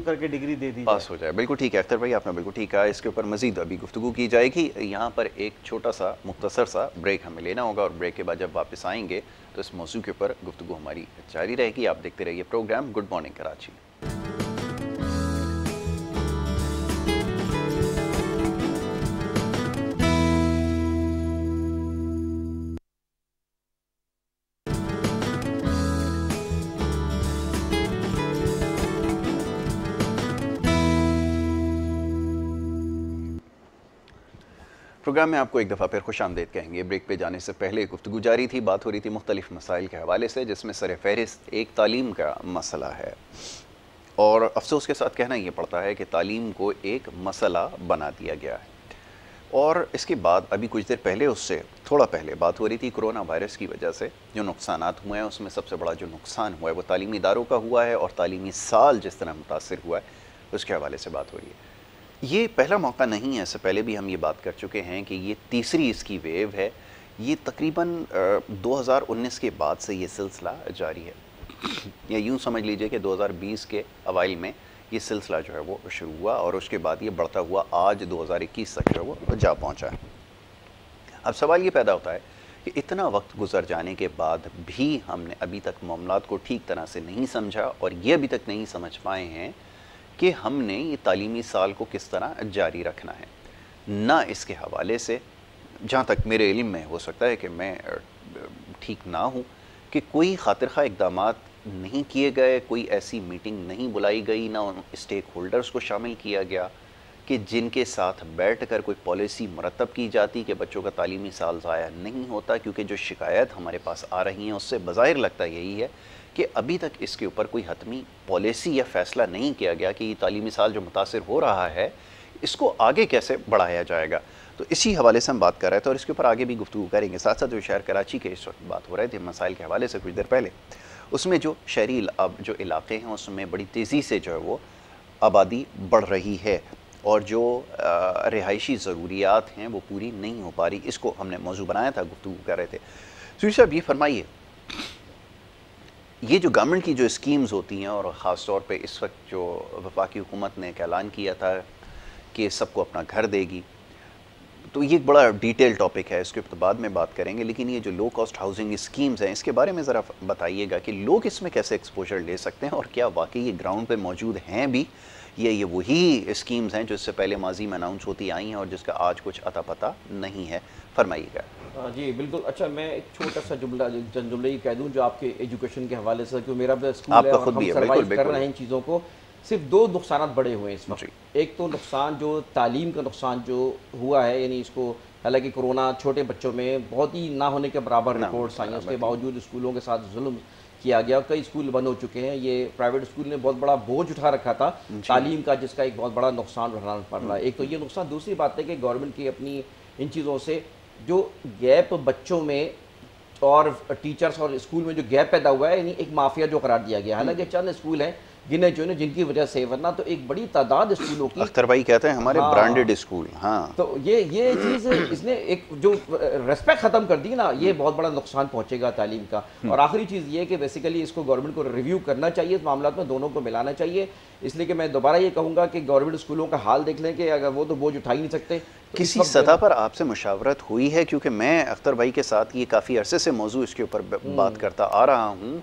करके डिग्री दे दी पास हो जाए। बिल्कुल ठीक है अख्तर भाई, आपने बिल्कुल ठीक कहा। इसके ऊपर मजीद अभी गुफ्तगू की जाएगी। यहाँ पर एक छोटा सा मुख्तसर सा ब्रेक हमें लेना होगा और ब्रेक के बाद जब वापस आएंगे तो इस मौजू के ऊपर गुफ्तगू हमारी जारी रहेगी। आप देखते रहिए programme good morning Karachi. Programme में आपको एक दफ़ा फिर खुशामदीद कहेंगे। ब्रेक पे जाने से पहले गुफ्तगू जारी थी, बात हो रही थी मुख्तलिफ मसाइल के हवाले से, जिसमें सर फहरिस्त एक तालीम का मसला है। और अफसोस के साथ कहना ये पड़ता है कि तालीम को एक मसला बना दिया गया है। और इसके बाद अभी कुछ देर पहले, उससे थोड़ा पहले बात हो रही थी कोरोना वायरस की वजह से जो नुकसानात हुए हैं, उसमें सबसे बड़ा जो नुकसान हुआ है वो तालीमी इदारों का हुआ है, और तालीमी साल जिस तरह मुतासिर हुआ है उसके हवाले से बात हो रही है। ये पहला मौका नहीं है, इससे पहले भी हम ये बात कर चुके हैं कि ये तीसरी इसकी वेव है। ये तकरीबन 2019 के बाद से ये सिलसिला जारी है, या यूँ समझ लीजिए कि 2020 के अवाइल में ये सिलसिला जो है वो शुरू हुआ, और उसके बाद ये बढ़ता हुआ आज 2021 तक जो है वो जा पहुँचा है। अब सवाल ये पैदा होता है कि इतना वक्त गुजर जाने के बाद भी हमने अभी तक मामलात को ठीक तरह से नहीं समझा, और ये अभी तक नहीं समझ पाए हैं कि हमने ये तालीमी साल को किस तरह जारी रखना है। ना इसके हवाले से, जहाँ तक मेरे इल्म में, हो सकता है कि मैं ठीक ना हूँ, कि कोई खातिरखा इक़दामात नहीं किए गए, कोई ऐसी मीटिंग नहीं बुलाई गई, ना उन स्टेक होल्डर्स को शामिल किया गया कि जिनके साथ बैठ कर कोई पॉलिसी मुरतब की जाती कि बच्चों का तालीमी साल ज़ाया नहीं होता। क्योंकि जो शिकायत हमारे पास आ रही हैं उससे बज़ाहिर लगता यही है कि अभी तक इसके ऊपर कोई हतमी पॉलिसी या फ़ैसला नहीं किया गया कि ये तालीमी साल जो मुतासिर हो रहा है इसको आगे कैसे बढ़ाया जाएगा। तो इसी हवाले से हम बात कर रहे थे, और इसके ऊपर आगे भी गुफ्तगू करेंगे। साथ साथ जो शहर कराची के इस वक्त बात हो रहे थे मसाइल के हवाले से कुछ देर पहले, उसमें जो शहरी अब जो इलाके हैं उसमें बड़ी तेज़ी से जो है वो आबादी बढ़ रही है, और जो रिहायशी ज़रूरियात हैं वो पूरी नहीं हो पा रही। इसको हमने मौजू बनाया था, गुफ्तगू कर रहे थे। सुरी साहब, ये फरमाइए, ये जो गवर्नमेंट की जो स्कीम्स होती हैं, और ख़ास तौर पे इस वक्त जो वफाकी हुकूमत ने एक ऐलान किया था कि सबको अपना घर देगी, तो ये एक बड़ा डिटेल टॉपिक है, इसके ऊपर बाद में बात करेंगे। लेकिन ये जो लो कॉस्ट हाउसिंग स्कीम्स हैं, इसके बारे में ज़रा बताइएगा कि लोग इसमें कैसे एक्सपोजर ले सकते हैं, और क्या वाकई ये ग्राउंड पे मौजूद हैं भी, ये वही स्कीम्स हैं जो इससे पहले माजी में अनाउंस होती आई हैं और जिसका आज कुछ अता पता नहीं है। फरमाइएगा। जी बिल्कुल। अच्छा, मैं एक छोटा सा जुमला ही कह दूं जो आपके एजुकेशन के हवाले से, क्योंकि मेरा भी स्कूल है और हम सर्वाइव कर रहे हैं इन चीज़ों को। सिर्फ दो नुकसान बड़े हुए हैं इस वक्त। एक तो नुकसान जो तालीम का नुकसान जो हुआ है, यानी इसको, हालांकि कोरोना छोटे बच्चों में बहुत ही ना होने के बराबर रिपोर्ट्स आई हैं, उसके बावजूद स्कूलों के साथ जुल्म किया गया, कई स्कूल बंद हो चुके हैं। ये प्राइवेट स्कूल ने बहुत बड़ा बोझ उठा रखा था तालीम का, जिसका एक बहुत बड़ा नुकसान उठाना पड़ रहा है। एक तो ये नुकसान। दूसरी बात है कि गवर्नमेंट की अपनी इन चीज़ों से जो गैप बच्चों में और टीचर्स और स्कूल में जो गैप पैदा हुआ है, यानी एक माफिया जो करार दिया गया। हालांकि चंद स्कूल हैं गिने चुने जिनकी वजह से, वरना तो एक बड़ी तादाद स्कूलों की, अख्तर भाई कहते हैं हमारे ब्रांडेड स्कूल। हाँ, तो ये चीज़ इसने एक जो रेस्पेक्ट ख़त्म कर दी ना, ये बहुत बड़ा नुकसान पहुंचेगा तालीम का। और आखिरी चीज़ ये कि बेसिकली इसको गवर्नमेंट को रिव्यू करना चाहिए, इस मामला में दोनों को मिलाना चाहिए। इसलिए कि मैं दोबारा ये कहूँगा कि गवर्नमेंट स्कूलों का हाल देख लें कि अगर वो तो बोझ उठा ही नहीं सकते। तो किसी सतह पर आपसे मुशावरत हुई है? क्योंकि मैं अख्तर भाई के साथ ये काफ़ी अरसे से मौजू इसके ऊपर बात करता आ रहा हूँ,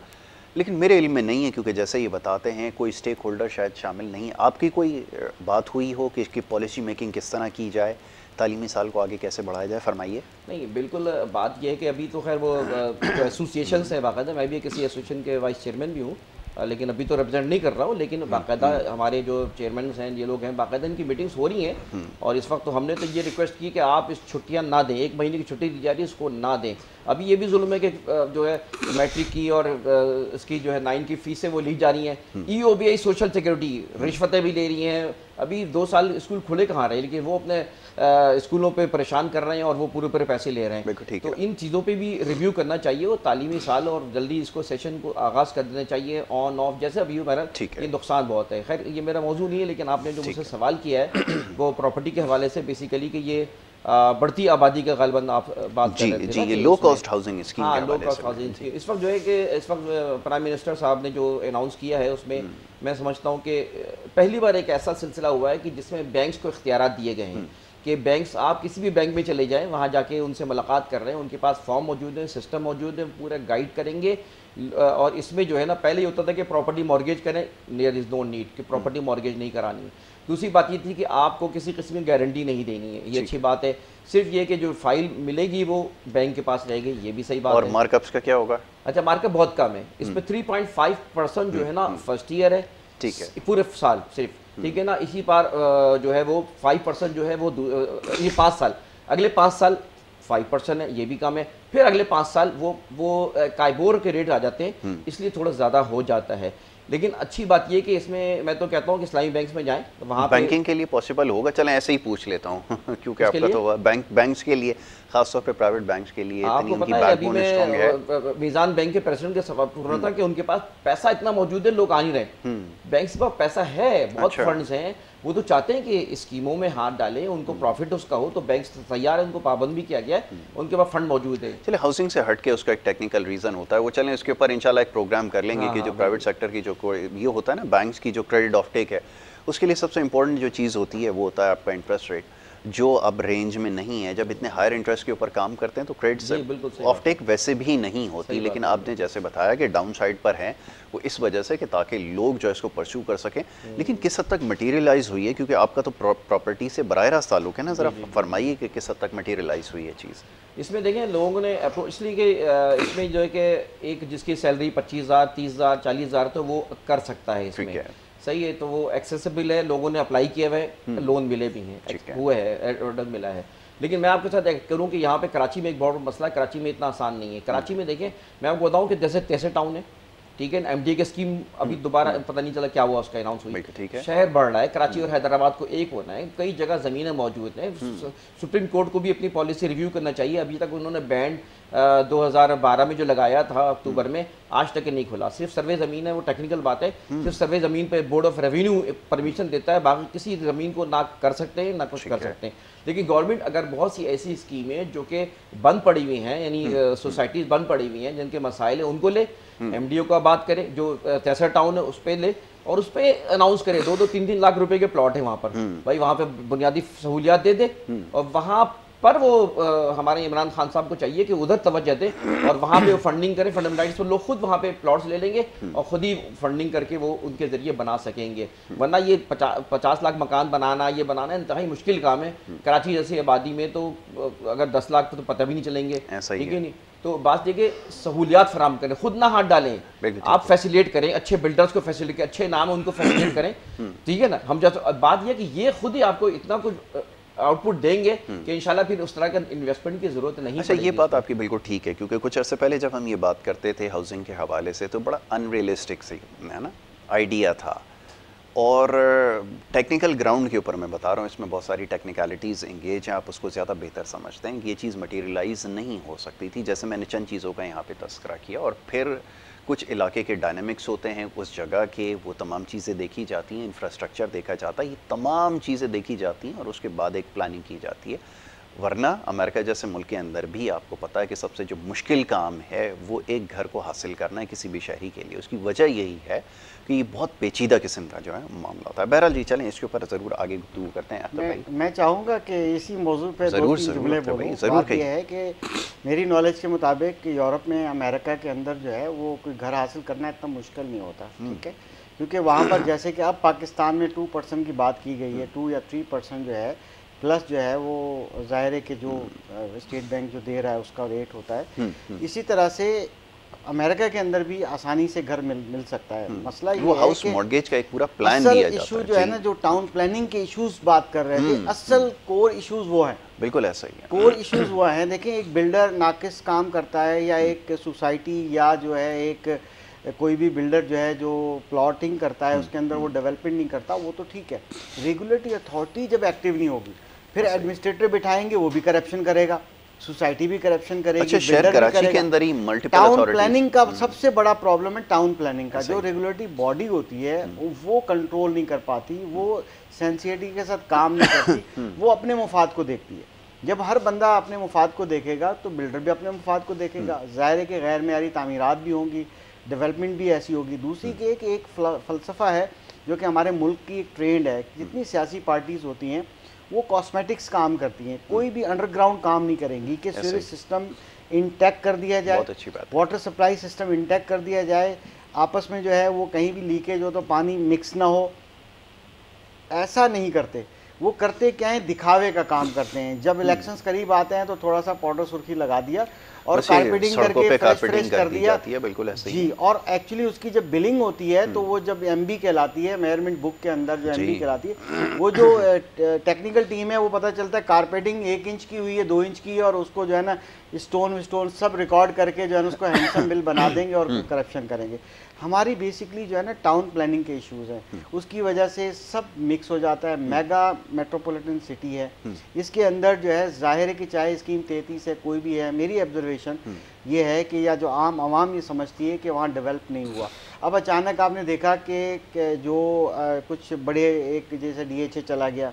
लेकिन मेरे इल्म में नहीं है, क्योंकि जैसे ये बताते हैं कोई स्टेक होल्डर शायद शामिल नहीं। आपकी कोई बात हुई हो कि इसकी पॉलिसी मेकिंग किस तरह की जाए, तालीमी साल को आगे कैसे बढ़ाया जाए? फरमाइए। नहीं, बिल्कुल बात यह है कि अभी तो खैर वो जो एसोसिएशन है बाकायदा, मैं भी किसी एसोसिएशन के वाइस चेयरमैन भी हूँ, लेकिन अभी तो रिप्रेजेंट नहीं कर रहा हूँ, लेकिन बाकायदा हमारे जो चेयरमैन हैं, ये लोग हैं, बाकायदा इनकी मीटिंग्स हो रही हैं। और इस वक्त तो हमने तो ये रिक्वेस्ट की कि आप इस छुट्टियाँ ना दें, 1 महीने की छुट्टी दी जा रही है, इसको ना दें। अभी ये भी जुल्म है कि जो है मैट्रिक की और इसकी जो है 9 की फीसें वो ली जा रही हैं, EOBI सोशल सिक्योरिटी रिश्वतें भी ले रही हैं। अभी 2 साल स्कूल खुले कहाँ रहे, लेकिन वो अपने स्कूलों पे परेशान कर रहे हैं और वो पूरे पैसे ले रहे हैं। तो इन चीज़ों पे भी रिव्यू करना चाहिए और तालीमी साल और जल्दी इसको सेशन को आगाज़ कर देना चाहिए, ऑन ऑफ जैसे अभी मेरा ये नुकसान बहुत है। खैर ये मेरा मौजू नहीं है, लेकिन आपने जो मुझसे सवाल किया है वो प्रॉपर्टी के हवाले से, बेसिकली कि ये बढ़ती आबादी का गालबन आप बात कर रहे थे जी, ये लो कॉस्ट हाउसिंग स्कीम। हाँ, लो कॉस्ट हाउसिंग स्कीम। इस वक्त जो है कि इस वक्त प्राइम मिनिस्टर साहब ने जो अनाउंस किया है उसमें मैं समझता हूँ कि पहली बार एक ऐसा सिलसिला हुआ है कि जिसमें बैंक्स को इख्तियारात दिए गए हैं कि बैंक्स, आप किसी भी बैंक में चले जाएं, वहाँ जाके उनसे मुलाकात कर रहे हैं, उनके पास फॉर्म मौजूद है, सिस्टम मौजूद है, पूरा गाइड करेंगे। और इसमें जो है ना, पहले ये होता था कि प्रॉपर्टी मॉर्गेज करें, देयर इज़ नो नीड कि प्रॉपर्टी मॉर्गेज नहीं करानी है। दूसरी बात ये थी कि आपको किसी किस्म की गारंटी नहीं देनी है, ये अच्छी बात है। सिर्फ ये कि जो फाइल मिलेगी वो बैंक के पास रहेगी, ये भी सही बात है। और मार्कअप्स का क्या होगा? अच्छा, मार्कअप बहुत कम है इसमें, 3.5% जो है ना फर्स्ट ईयर है, ठीक है, पूरे साल सिर्फ, ठीक है ना। इसी पार जो है वो 5% जो है वो ये 5 साल। अगले 5 साल 5% है, ये भी कम है, फिर अगले 5 साल वो काइबोर के रेट आ जाते हैं, इसलिए थोड़ा ज़्यादा हो जाता है। लेकिन अच्छी बात ये कि इसमें मैं तो कहता हूँ कि इस्लामी बैंक्स में जाएं, तो वहाँ बैंकिंग के लिए पॉसिबल होगा। चलें ऐसे ही पूछ लेता हूँ क्योंकि आपका तो बैंक्स के लिए, खासतौर पे प्राइवेट बैंक्स के लिए इतनी उनकी बैकबोन स्ट्रांग है। मीज़ान बैंक के प्रेसिडेंट के सवाल पूछ रहा था कि उनके पास पैसा इतना मौजूद है, लोग आ नहीं रहे। बैंक्स के पास पैसा है, बहुत फंड्स हैं, वो तो चाहते हैं कि स्कीमों में हाथ डालें, उनको प्रॉफिट उसका हो, तो बैंक तैयार है, उनको पाबंद भी किया गया है, उनके पास फंड मौजूद है। चलिए हाउसिंग से हट के उसका एक टेक्निकल रीज़न होता है, वो चलें उसके ऊपर इंशाल्लाह एक प्रोग्राम कर लेंगे कि जो प्राइवेट सेक्टर की जो ये होता है ना, बैंक्स की जो क्रेडिट ऑफ टेक है, उसके लिए सबसे इंपॉर्टेंट जो चीज़ होती है वो होता है आपका इंटरेस्ट रेट, जो अब रेंज में नहीं है। जब इतने हायर इंटरेस्ट के ऊपर काम करते हैं तो क्रेडिट ऑफ टेक वैसे भी नहीं होती, लेकिन आपने जैसे बताया कि डाउन साइड पर है वो इस वजह से कि ताकि लोग जो इसको परस्यू कर सकें। लेकिन किस हद तक मटेरियलाइज हुई है, क्योंकि आपका तो प्रॉपर्टी से बराह रास्त ताल्लुक है ना, ज़रा फरमाइए कि किस हद तक मटेरियलाइज हुई है चीज़। इसमें देखें लोगों ने अप्रोच, इसलिए कि इसमें जो है कि एक जिसकी सैलरी 25,000, 30,000, 40,000 तो वो कर सकता है इसमें, सही है, तो वो एक्सेसिबल है, लोगों ने अप्लाई किया हुआ है, लोन मिले भी हैं, हुआ है, ऑर्डर मिला है। लेकिन मैं आपके साथ एक करूँ कि यहाँ पे कराची में एक बहुत मसला है, कराची में इतना आसान नहीं है। कराची में देखें, मैं आपको बताऊँ कि जैसे तैसे टाउन है, ठीक है, एमडी की स्कीम अभी दोबारा पता नहीं चला क्या हुआ, उसका अनाउंस हुई, शहर बढ़ रहा है, कराची और हैदराबाद को एक होना है, कई जगह ज़मीनें मौजूद हैं। सुप्रीम कोर्ट को भी अपनी पॉलिसी रिव्यू करना चाहिए। अभी तक उन्होंने बैंड 2012 में जो लगाया था अक्टूबर में, आज तक नहीं खुला। सिर्फ सर्वे ज़मीन है, वो टेक्निकल बात है, सिर्फ सर्वे ज़मीन पे बोर्ड ऑफ रेवेन्यू परमिशन देता है, बाकी किसी ज़मीन को ना कर सकते हैं ना कुछ कर सकते हैं। लेकिन गवर्नमेंट अगर बहुत सी ऐसी स्कीमें जो कि बंद पड़ी हुई हैं, यानी सोसाइटीज़ बंद पड़ी हुई हैं जिनके मसाइल है, उनको ले, एमडीओ का बात करें, जो तैसा टाउन है उस पर ले और उस पर अनाउंस करे 2-2, 3-3 लाख रुपए के प्लॉट है वहाँ पर, भाई वहाँ पे बुनियादी सहूलियात दे दे, और वहाँ पर वो हमारे इमरान खान साहब को चाहिए कि उधर तवज्जो दे और वहाँ पे वो फंडिंग करें, फंडामेंटल्स तो लोग खुद वहाँ पे प्लॉट्स ले लेंगे और खुद ही फंडिंग करके वो उनके ज़रिए बना सकेंगे। वरना ये 50 लाख मकान बनाना, ये बनाना इंतहाई मुश्किल काम है। कराची जैसी आबादी में तो अगर 10 लाख तो पता भी नहीं चलेंगे, ठीक है नहीं। तो बात ये कि सहूलियात फराम करें, खुद ना हाथ डालें, आप फैसिलिटेट करें, अच्छे बिल्डर्स को फैसिलिटेट, अच्छे नाम है उनको फैसिलिटेट करें, ठीक है ना। हम जैसे बात यह कि ये खुद ही आपको इतना कुछ आउटपुट देंगे कि इंशाल्लाह फिर उस तरह का इन्वेस्टमेंट की ज़रूरत नहीं। अच्छा, ये बात आपकी बिल्कुल ठीक है, क्योंकि कुछ अर्से पहले जब हम ये बात करते थे हाउसिंग के हवाले से तो बड़ा अनरियलिस्टिक सी है ना आइडिया था, और टेक्निकल ग्राउंड के ऊपर मैं बता रहा हूँ, इसमें बहुत सारी टेक्निकलिटीज़ इंगेज हैं, आप उसको ज़्यादा बेहतर समझते हैं। ये चीज़ मटेरियलाइज नहीं हो सकती थी, जैसे मैंने चंद चीज़ों का यहाँ पे तस्करा किया, और फिर कुछ इलाके के डायनामिक्स होते हैं, उस जगह के वो तमाम चीज़ें देखी जाती हैं, इंफ्रास्ट्रक्चर देखा जाता है, ये तमाम चीज़ें देखी जाती हैं और उसके बाद एक प्लानिंग की जाती है। वरना अमेरिका जैसे मुल्क के अंदर भी आपको पता है कि सबसे जो मुश्किल काम है वो एक घर को हासिल करना है किसी भी शहरी के लिए। उसकी वजह यही है कि ये बहुत पेचीदा किस्म का जो है मामला होता है। बहरहाल जी, चलें इसके ऊपर ज़रूर आगे गुफ्तगू करते हैं। मैं चाहूँगा कि इसी मौजू पर ज़रूर जुमले बोलूं। बात यह है कि मेरी नॉलेज के मुताबिक यूरोप में, अमेरिका के अंदर जो है वो कोई घर हासिल करना इतना मुश्किल नहीं होता, ठीक है, क्योंकि वहाँ पर जैसे कि अब पाकिस्तान में 2% की बात की गई है, 2 या 3% जो है प्लस जो है वो ज़ाहिर है कि जो स्टेट बैंक जो दे रहा है उसका रेट होता है। इसी तरह से अमेरिका के अंदर भी आसानी से घर मिल सकता है। मसला ये है हाउस मॉर्गेज का एक पूरा प्लान दिया जाता है। इशू जो है ना, जो टाउन प्लानिंग के इश्यूज बात कर रहे थे, असल कोर इश्यूज वो हैं। बिल्कुल ऐसा ही है, कोर इश्यूज वो हैं। देखिए, एक बिल्डर नाकिस काम करता है या एक सोसाइटी या जो है एक कोई भी बिल्डर जो है जो प्लॉटिंग करता है उसके अंदर वो डेवलपमेंट नहीं करता, वो तो ठीक है। रेगुलेटरी अथॉरिटी जब एक्टिव नहीं होगी, फिर एडमिनिस्ट्रेटर बिठाएंगे, वो भी करप्शन करेगा, सोसाइटी भी करप्शन करेगी। अच्छा, शहर कराची के अंदर ही मल्टीपल टाउन प्लानिंग का सबसे बड़ा प्रॉब्लम है टाउन प्लानिंग का। जो रेगुलेटरी बॉडी होती है वो कंट्रोल नहीं कर पाती, वो सेंसिटिविटी के साथ काम नहीं करती, वो अपने मुफाद को देखती है। जब हर बंदा अपने मुफाद को देखेगा तो बिल्डर भी अपने मुफाद को देखेगा। ज़ाहिर है कि गैर मेयारी तामीरात भी होंगी, डेवलपमेंट भी ऐसी होगी। दूसरी की एक फ़लसफ़ा है जो कि हमारे मुल्क की एक ट्रेंड है, जितनी सियासी पार्टीज़ होती हैं वो कॉस्मेटिक्स काम करती हैं, कोई भी अंडरग्राउंड काम नहीं करेंगी कि सीवरेज सिस्टम इंटैक्ट कर दिया जाए, वाटर सप्लाई सिस्टम इंटैक्ट कर दिया जाए, आपस में जो है वो कहीं भी लीकेज हो तो पानी मिक्स ना हो। ऐसा नहीं करते वो करते क्या है, दिखावे का काम करते हैं। जब इलेक्शंस करीब आते हैं तो थोड़ा सा पाउडर सुर्खी लगा दिया और कारपेटिंग करके फ्रेश कर दिया, बिल्कुल ऐसे जी। और एक्चुअली उसकी जब बिलिंग होती है तो वो जब एमबी कहलाती है, मेजरमेंट बुक के अंदर जो एमबी कहलाती है, वो जो टेक्निकल टीम है वो पता चलता है कारपेटिंग 1 इंच की हुई है, 2 इंच की है, और उसको जो है ना स्टोन सब रिकॉर्ड करके जो है ना उसको हैंडसम बिल बना देंगे और करप्शन करेंगे। हमारी बेसिकली जो है ना टाउन प्लानिंग के इश्यूज हैं, उसकी वजह से सब मिक्स हो जाता है। मेगा मेट्रोपॉलिटन सिटी है, इसके अंदर जो है जाहिर है कि चाहे स्कीम 33 है कोई भी है, मेरी ऑब्जर्वेशन ये है कि या जो आम आवाम ये समझती है कि वहाँ डेवलप नहीं हुआ। अब अचानक आपने देखा कि जो कुछ बड़े एक जैसे डीएचए चला गया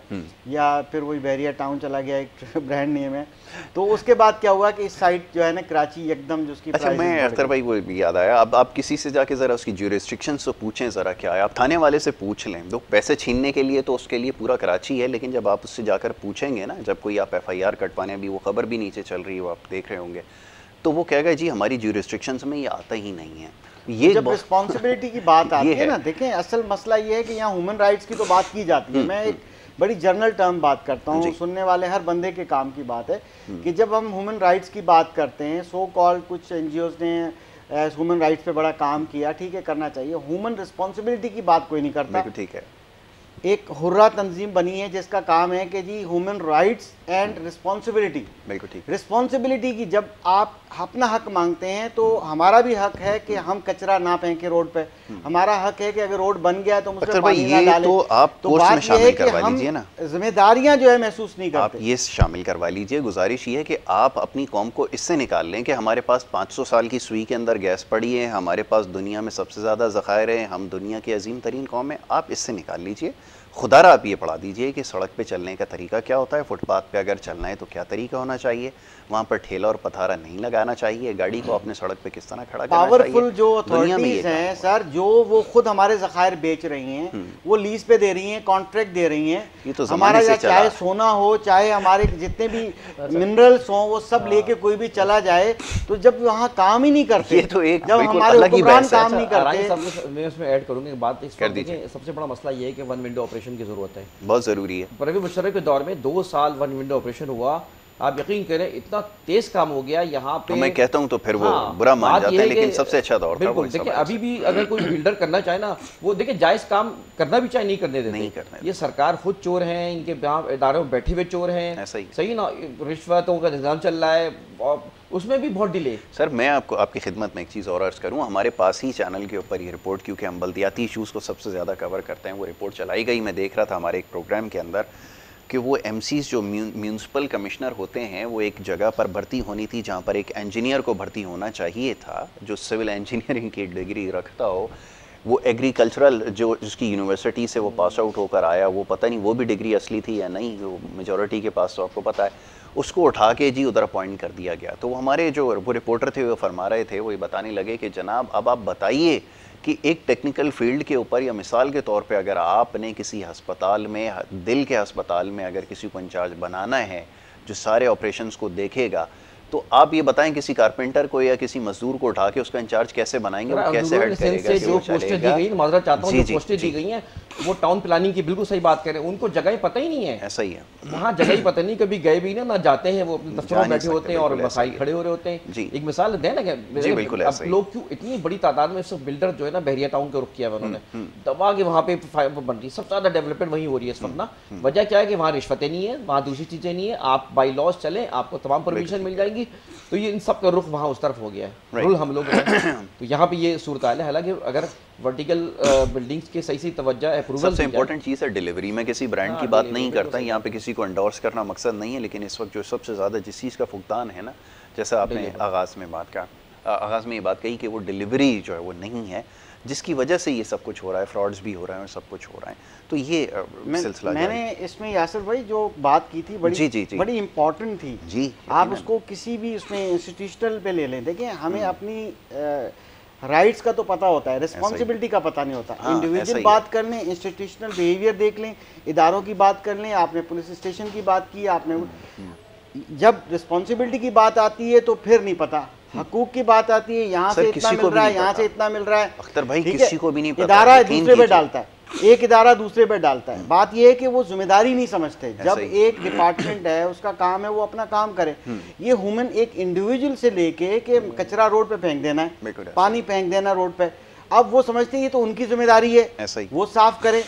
या फिर वही बहरिया टाउन चला गया, एक ब्रांड नेम है, तो उसके बाद क्या हुआ कि इस साइड जो है ना कराची एकदम जो उसकी अच्छा, मैं अख्तर भाई को याद आया, अब आप किसी से जाके ज़रा उसकी ज्यूरिस्डिक्शन से पूछें ज़रा क्या है, आप थाने वाले से पूछ लें। तो पैसे छीनने के लिए तो उसके लिए पूरा कराची है, लेकिन जब आप उससे जाकर पूछेंगे ना, जब कोई आप FIR कटवाने, अभी वो खबर भी नीचे चल रही है, वो आप देख रहे होंगे, तो वो कहेगा जी हमारी ज्यूरिस्डिक्शंस में ये आता ही नहीं है। ये जब रिस्पॉन्सिबिलिटी की बात आती है ना, देखें असल मसला ये है कि यहाँ ह्यूमन राइट्स की तो बात की जाती है, मैं एक बड़ी जनरल टर्म बात करता हूँ, सुनने वाले हर बंदे के काम की बात है कि जब हम ह्यूमन राइट्स की बात करते हैं, सो कॉल्ड कुछ NGOs ने ह्यूमन राइट्स पे बड़ा काम किया, ठीक है करना चाहिए, ह्यूमन रिस्पॉन्सिबिलिटी की बात कोई नहीं करता। ठीक है, एक हुर्रा तंजीम बनी है जिसका काम है कि जी ह्यूमन राइट्स एंड रिस्पॉन्सिबिलिटी, बिल्कुल ठीक। रिस्पॉन्सिबिलिटी की जब आप अपना हक मांगते हैं तो हमारा भी हक है कि हम कचरा ना फेंके रोड पे, हमारा हक है कि अगर रोड बन गया तो मुझे पानी ना डालें। तो आप कोर्स में शामिल करवा लीजिए ना, जिम्मेदारियां जो है महसूस नहीं करते, आप ये शामिल करवा लीजिए। गुजारिश ये है कि आप अपनी कौम को इससे निकाल लें कि हमारे पास 500 साल की सुई के अंदर गैस पड़ी है, हमारे पास दुनिया में सबसे ज़्यादा ज़खायर हैं, हम दुनिया की अजीम तरीन कौम है, आप इससे निकाल लीजिए। खुदारा आप ये पढ़ा दीजिए कि सड़क पे चलने का तरीका क्या होता है, फुटपाथ पे अगर चलना है तो क्या तरीका होना चाहिए, वहाँ पर ठेला और पथारा नहीं लगाना चाहिए, गाड़ी को अपने सड़क पे किस तरह खड़ा करना चाहिए। पावरफुल जो अथॉरिटीज हैं सर, जो वो खुद हमारे ज़खायर बेच रही हैं, वो लीज पे दे रही हैं, कॉन्ट्रैक्ट दे रही हैं, ये तो हमारा चाहे सोना हो चाहे हमारे जितने भी मिनरल्स हों वो सब लेके कोई भी चला जाए, तो जब वहाँ काम ही नहीं करते, तो एक जब हमारे हुक्मरान काम नहीं करते। मैं उसमें ऐड करूँगी बात, सबसे बड़ा मसला ये है कि वन विंडो ऑपरेशन की जरूरत है, बहुत ज़रूरी है। परवेज़ मुशर्रफ के दौर में 2 साल वन विंडो ऑपरेशन हुआ, आप यकीन करें इतना तेज काम हो गया यहाँ पे। तो मैं कहता हूँ तो फिर वो बुरा मान जाते हैं, लेकिन सबसे अच्छा दौर था। बिल्कुल, देखिए अभी भी अगर कोई बिल्डर करना चाहे ना, वो देखिए जायज़ काम करना भी चाहे नहीं करने देते, नहीं करने। ये सरकार खुद चोर हैं, इनके इदारों में बैठे हुए चोर हैं, सही ना, रिश्वतों का निज़ाम चल रहा है और उसमें भी बहुत डिले। सर मैं आपको आपकी खिदमत में एक चीज़ और अर्ज़ करूँ, हमारे पास ही चैनल के ऊपर ये रिपोर्ट, क्योंकि हम बल्दियाती इशूज़ को सबसे ज़्यादा कवर करते हैं, वो रिपोर्ट चलाई गई, मैं देख रहा था हमारे एक प्रोग्राम के अंदर कि वो MCs जो म्यूनसिपल कमिश्नर होते हैं, वो एक जगह पर भर्ती होनी थी जहाँ पर एक इंजीनियर को भर्ती होना चाहिए था जो सिविल इंजीनियरिंग की डिग्री रखता हो, वो एग्रीकल्चरल जो जिसकी यूनिवर्सिटी से वो पास आउट होकर आया, वो पता नहीं वो भी डिग्री असली थी या नहीं, जो मेजॉरिटी के पास तो आपको पता है, उसको उठा के जी उधर अपॉइंट कर दिया गया। तो हमारे जो वो रिपोर्टर थे वो फरमा रहे थे, वो ये बताने लगे कि जनाब अब आप बताइए कि एक टेक्निकल फील्ड के ऊपर या मिसाल के तौर पे अगर आपने किसी अस्पताल में, दिल के अस्पताल में अगर किसी को इंचार्ज बनाना है जो सारे ऑपरेशंस को देखेगा, तो आप ये बताएं किसी कारपेंटर को या किसी मजदूर को उठा के उसका इंचार्ज कैसे बनाएंगे, वो कैसे हेड करेगा, जो पोस्टें दी गई, माजरत चाहता हूं, जो पोस्टें दी गई हैं वो टाउन प्लानिंग की बिल्कुल सही बात करें, उनको जगह पता ही नहीं है। ऐसा ही है, वहाँ जगह ही पता नहीं, कभी गए भी ना जाते हैं, वो अपने दफ्तरों में बैठे होते हैं और मसाई खड़े हो रहे होते हैं। एक मिसाल दें ना, अब लोग क्यों इतनी बड़ी तादाद में सब बिल्डर जो है ना बहरिया टाउन का रुख किया है उन्होंने, दबा के वहाँ पे बन रही, सबसे ज्यादा डेवलपमेंट वहीं हो रही है इस वक्त ना। वजह क्या है कि वहाँ रिश्वतें नहीं है, वहाँ दूसरी चीजें नहीं है, आप बाई लॉज चले आपको तमाम परमिशन मिल जाएंगी, तो ये इन सब का रुख वहाँ उस तरफ हो गया है, रूल हम लोग तो यहाँ पे ये सूरत हाल है। हालांकि अगर वर्टिकल बिल्डिंग्स के सही तवज्जो अप्रूवल, सबसे इंपॉर्टेंट चीज़ है डिलीवरी। मैं किसी ब्रांड की बात नहीं करता, यहाँ पे किसी को एंडोर्स करना मकसद नहीं है, लेकिन इस वक्त जो सबसे ज़्यादा जिस चीज़ का फुकदान है ना, जैसा आपने आगाज़ में ये बात कही कि वो डिलीवरी जो है वो नहीं है, जिसकी वजह से ये सब कुछ हो रहा है, फ्रॉड्स भी हो रहे हैं और सब कुछ हो रहा है। तो ये सिलसिला मैंने इसमें यासिर भाई जो बात की थी बड़ी इम्पोर्टेंट थी जी, आप उसको किसी भी उसमें इंस्टीट्यूशनल पे ले लें। देखिए हमें अपनी राइट्स का तो पता होता है, रिस्पॉन्सिबिलिटी का पता नहीं होता। इंडिविजुअल बात कर लें, इंस्टीट्यूशनल बिहेवियर देख लें, इदारों की बात कर लें, आपने पुलिस स्टेशन की बात की, आपने जब रिस्पॉन्सिबिलिटी की बात आती है तो फिर नहीं पता, हकूक की बात आती है यहाँ से इतना मिल रहा है, यहाँ से इतना मिल रहा है। अख्तर भाई किसी को भी नहीं पता, इदारा दूसरे पे डालता है, एक इदारा दूसरे पे डालता है। बात यह है कि वो जिम्मेदारी नहीं समझते। जब एक डिपार्टमेंट है, उसका काम है वो अपना काम करे। ये ह्यूमन एक इंडिविजुअल से लेके कि कचरा रोड पे फेंक देना है, पानी फेंक देना रोड पे, अब वो समझते हैं ये तो उनकी जिम्मेदारी है, वो साफ करे।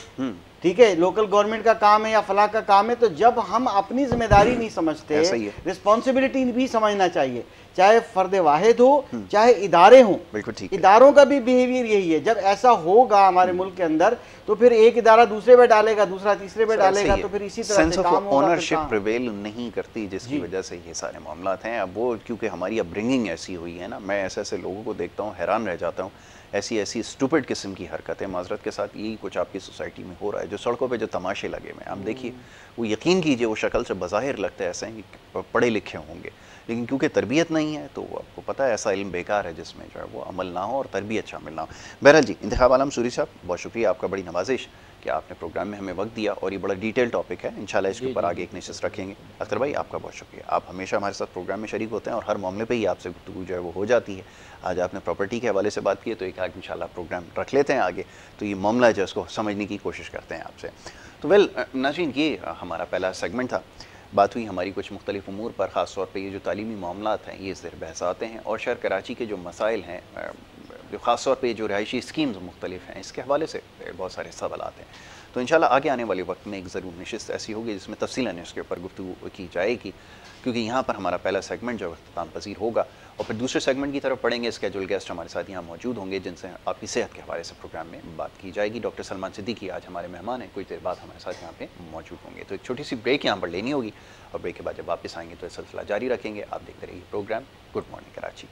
ठीक है, लोकल गवर्नमेंट का काम है या फला का काम है। तो जब हम अपनी जिम्मेदारी नहीं समझते, रिस्पॉन्सिबिलिटी भी समझना चाहिए, चाहे फर्द वाहिद हो चाहे इदारे हों। बिल्कुल ठीक, इदारों का भी बिहेवियर यही है। जब ऐसा होगा हमारे मुल्क के अंदर तो फिर एक इदारा दूसरे पे डालेगा, दूसरा तीसरे पे डालेगा, तो फिर इसी तरह से काम होगा। ओनरशिप प्रिवेल नहीं करती, जिसकी वजह से ये सारे मामला हैं। अब वो क्योंकि हमारी अपब्रिंगिंग ऐसी हुई है ना, मैं ऐसे ऐसे लोगों को देखता हूँ, हैरान रह जाता हूँ। ऐसी ऐसी स्टूपिड किस्म की हरकतें, माजरत के साथ, यही कुछ आपकी सोसाइटी में हो रहा है। जो सड़कों पे जो तमाशे लगे हुए हैं, आप देखिए, वो यकीन कीजिए वो शक्ल से बज़ाहिर लगता है ऐसे हैं कि पढ़े लिखे होंगे, लेकिन क्योंकि तरबियत नहीं है तो आपको पता है ऐसा इल्म बेकार है जिसमें जो है वो अमल ना हो और तरबियत शामिल ना हो। बहरहाल जी, इंतखाब आलम सूरी साहब, बहुत शुक्रिया आपका, बड़ी नवाजिश कि आपने प्रोग्राम में हमें वक्त दिया और ये बड़ा डिटेल टॉपिक है। इंशाल्लाह इसके ऊपर आगे एक नशिस्त रखेंगे। अख्तर भाई, आपका बहुत शुक्रिया, आप हमेशा हमारे साथ प्रोग्राम में शरीक होते हैं और हर मामले पे ही आपसे गुफ्तगू जो है वो हो जाती है। आज आपने प्रॉपर्टी के हवाले से बात की है, तो एक आगे इंशाल्लाह प्रोग्राम रख लेते हैं आगे, तो ये मामला जो है उसको समझने की कोशिश करते हैं आपसे। तो वेल नाज़रीन, ये हमारा पहला सेगमेंट था। बात हुई हमारी कुछ मुख्तलिफ उमूर पर, ख़ास तौर पर ये जो तालीमी मामलात हैं ये ज़ेर बहस आते हैं, और शहर कराची के जो मसाइल हैं, जो ख़ास तौर पे जो रिहायशी स्कीम्स मुख्तलिफ हैं, इसके हवाले से बहुत सारे सवालात हैं। तो इंशाल्लाह आगे आने वाले वक्त में एक ज़रूर नशिस्त ऐसी होगी जिसमें तफसीलन इसके ऊपर गुफ्तगू की जाएगी, क्योंकि यहाँ पर हमारा पहला सेगमेंट जो इख्तिताम पज़ीर होगा, और फिर दूसरे सेगमेंट की तरफ पढ़ेंगे। स्केजुअल गेस्ट हमारे साथ यहाँ मौजूद होंगे जिनसे आपकी सेहत के हवाले से प्रोग्राम में बात की जाएगी। डॉक्टर सलमान सिद्दीकी आज हमारे मेहमान हैं, कुछ देर बाद हमारे साथ यहाँ पे मौजूद होंगे। तो एक छोटी सी ब्रेक यहाँ पर लेनी होगी, और ब्रेक के बाद जब वापस आएंगे तो यह सिलसिला जारी रखेंगे। आप देखते रहिए प्रोग्राम गुड मॉर्निंग कराची।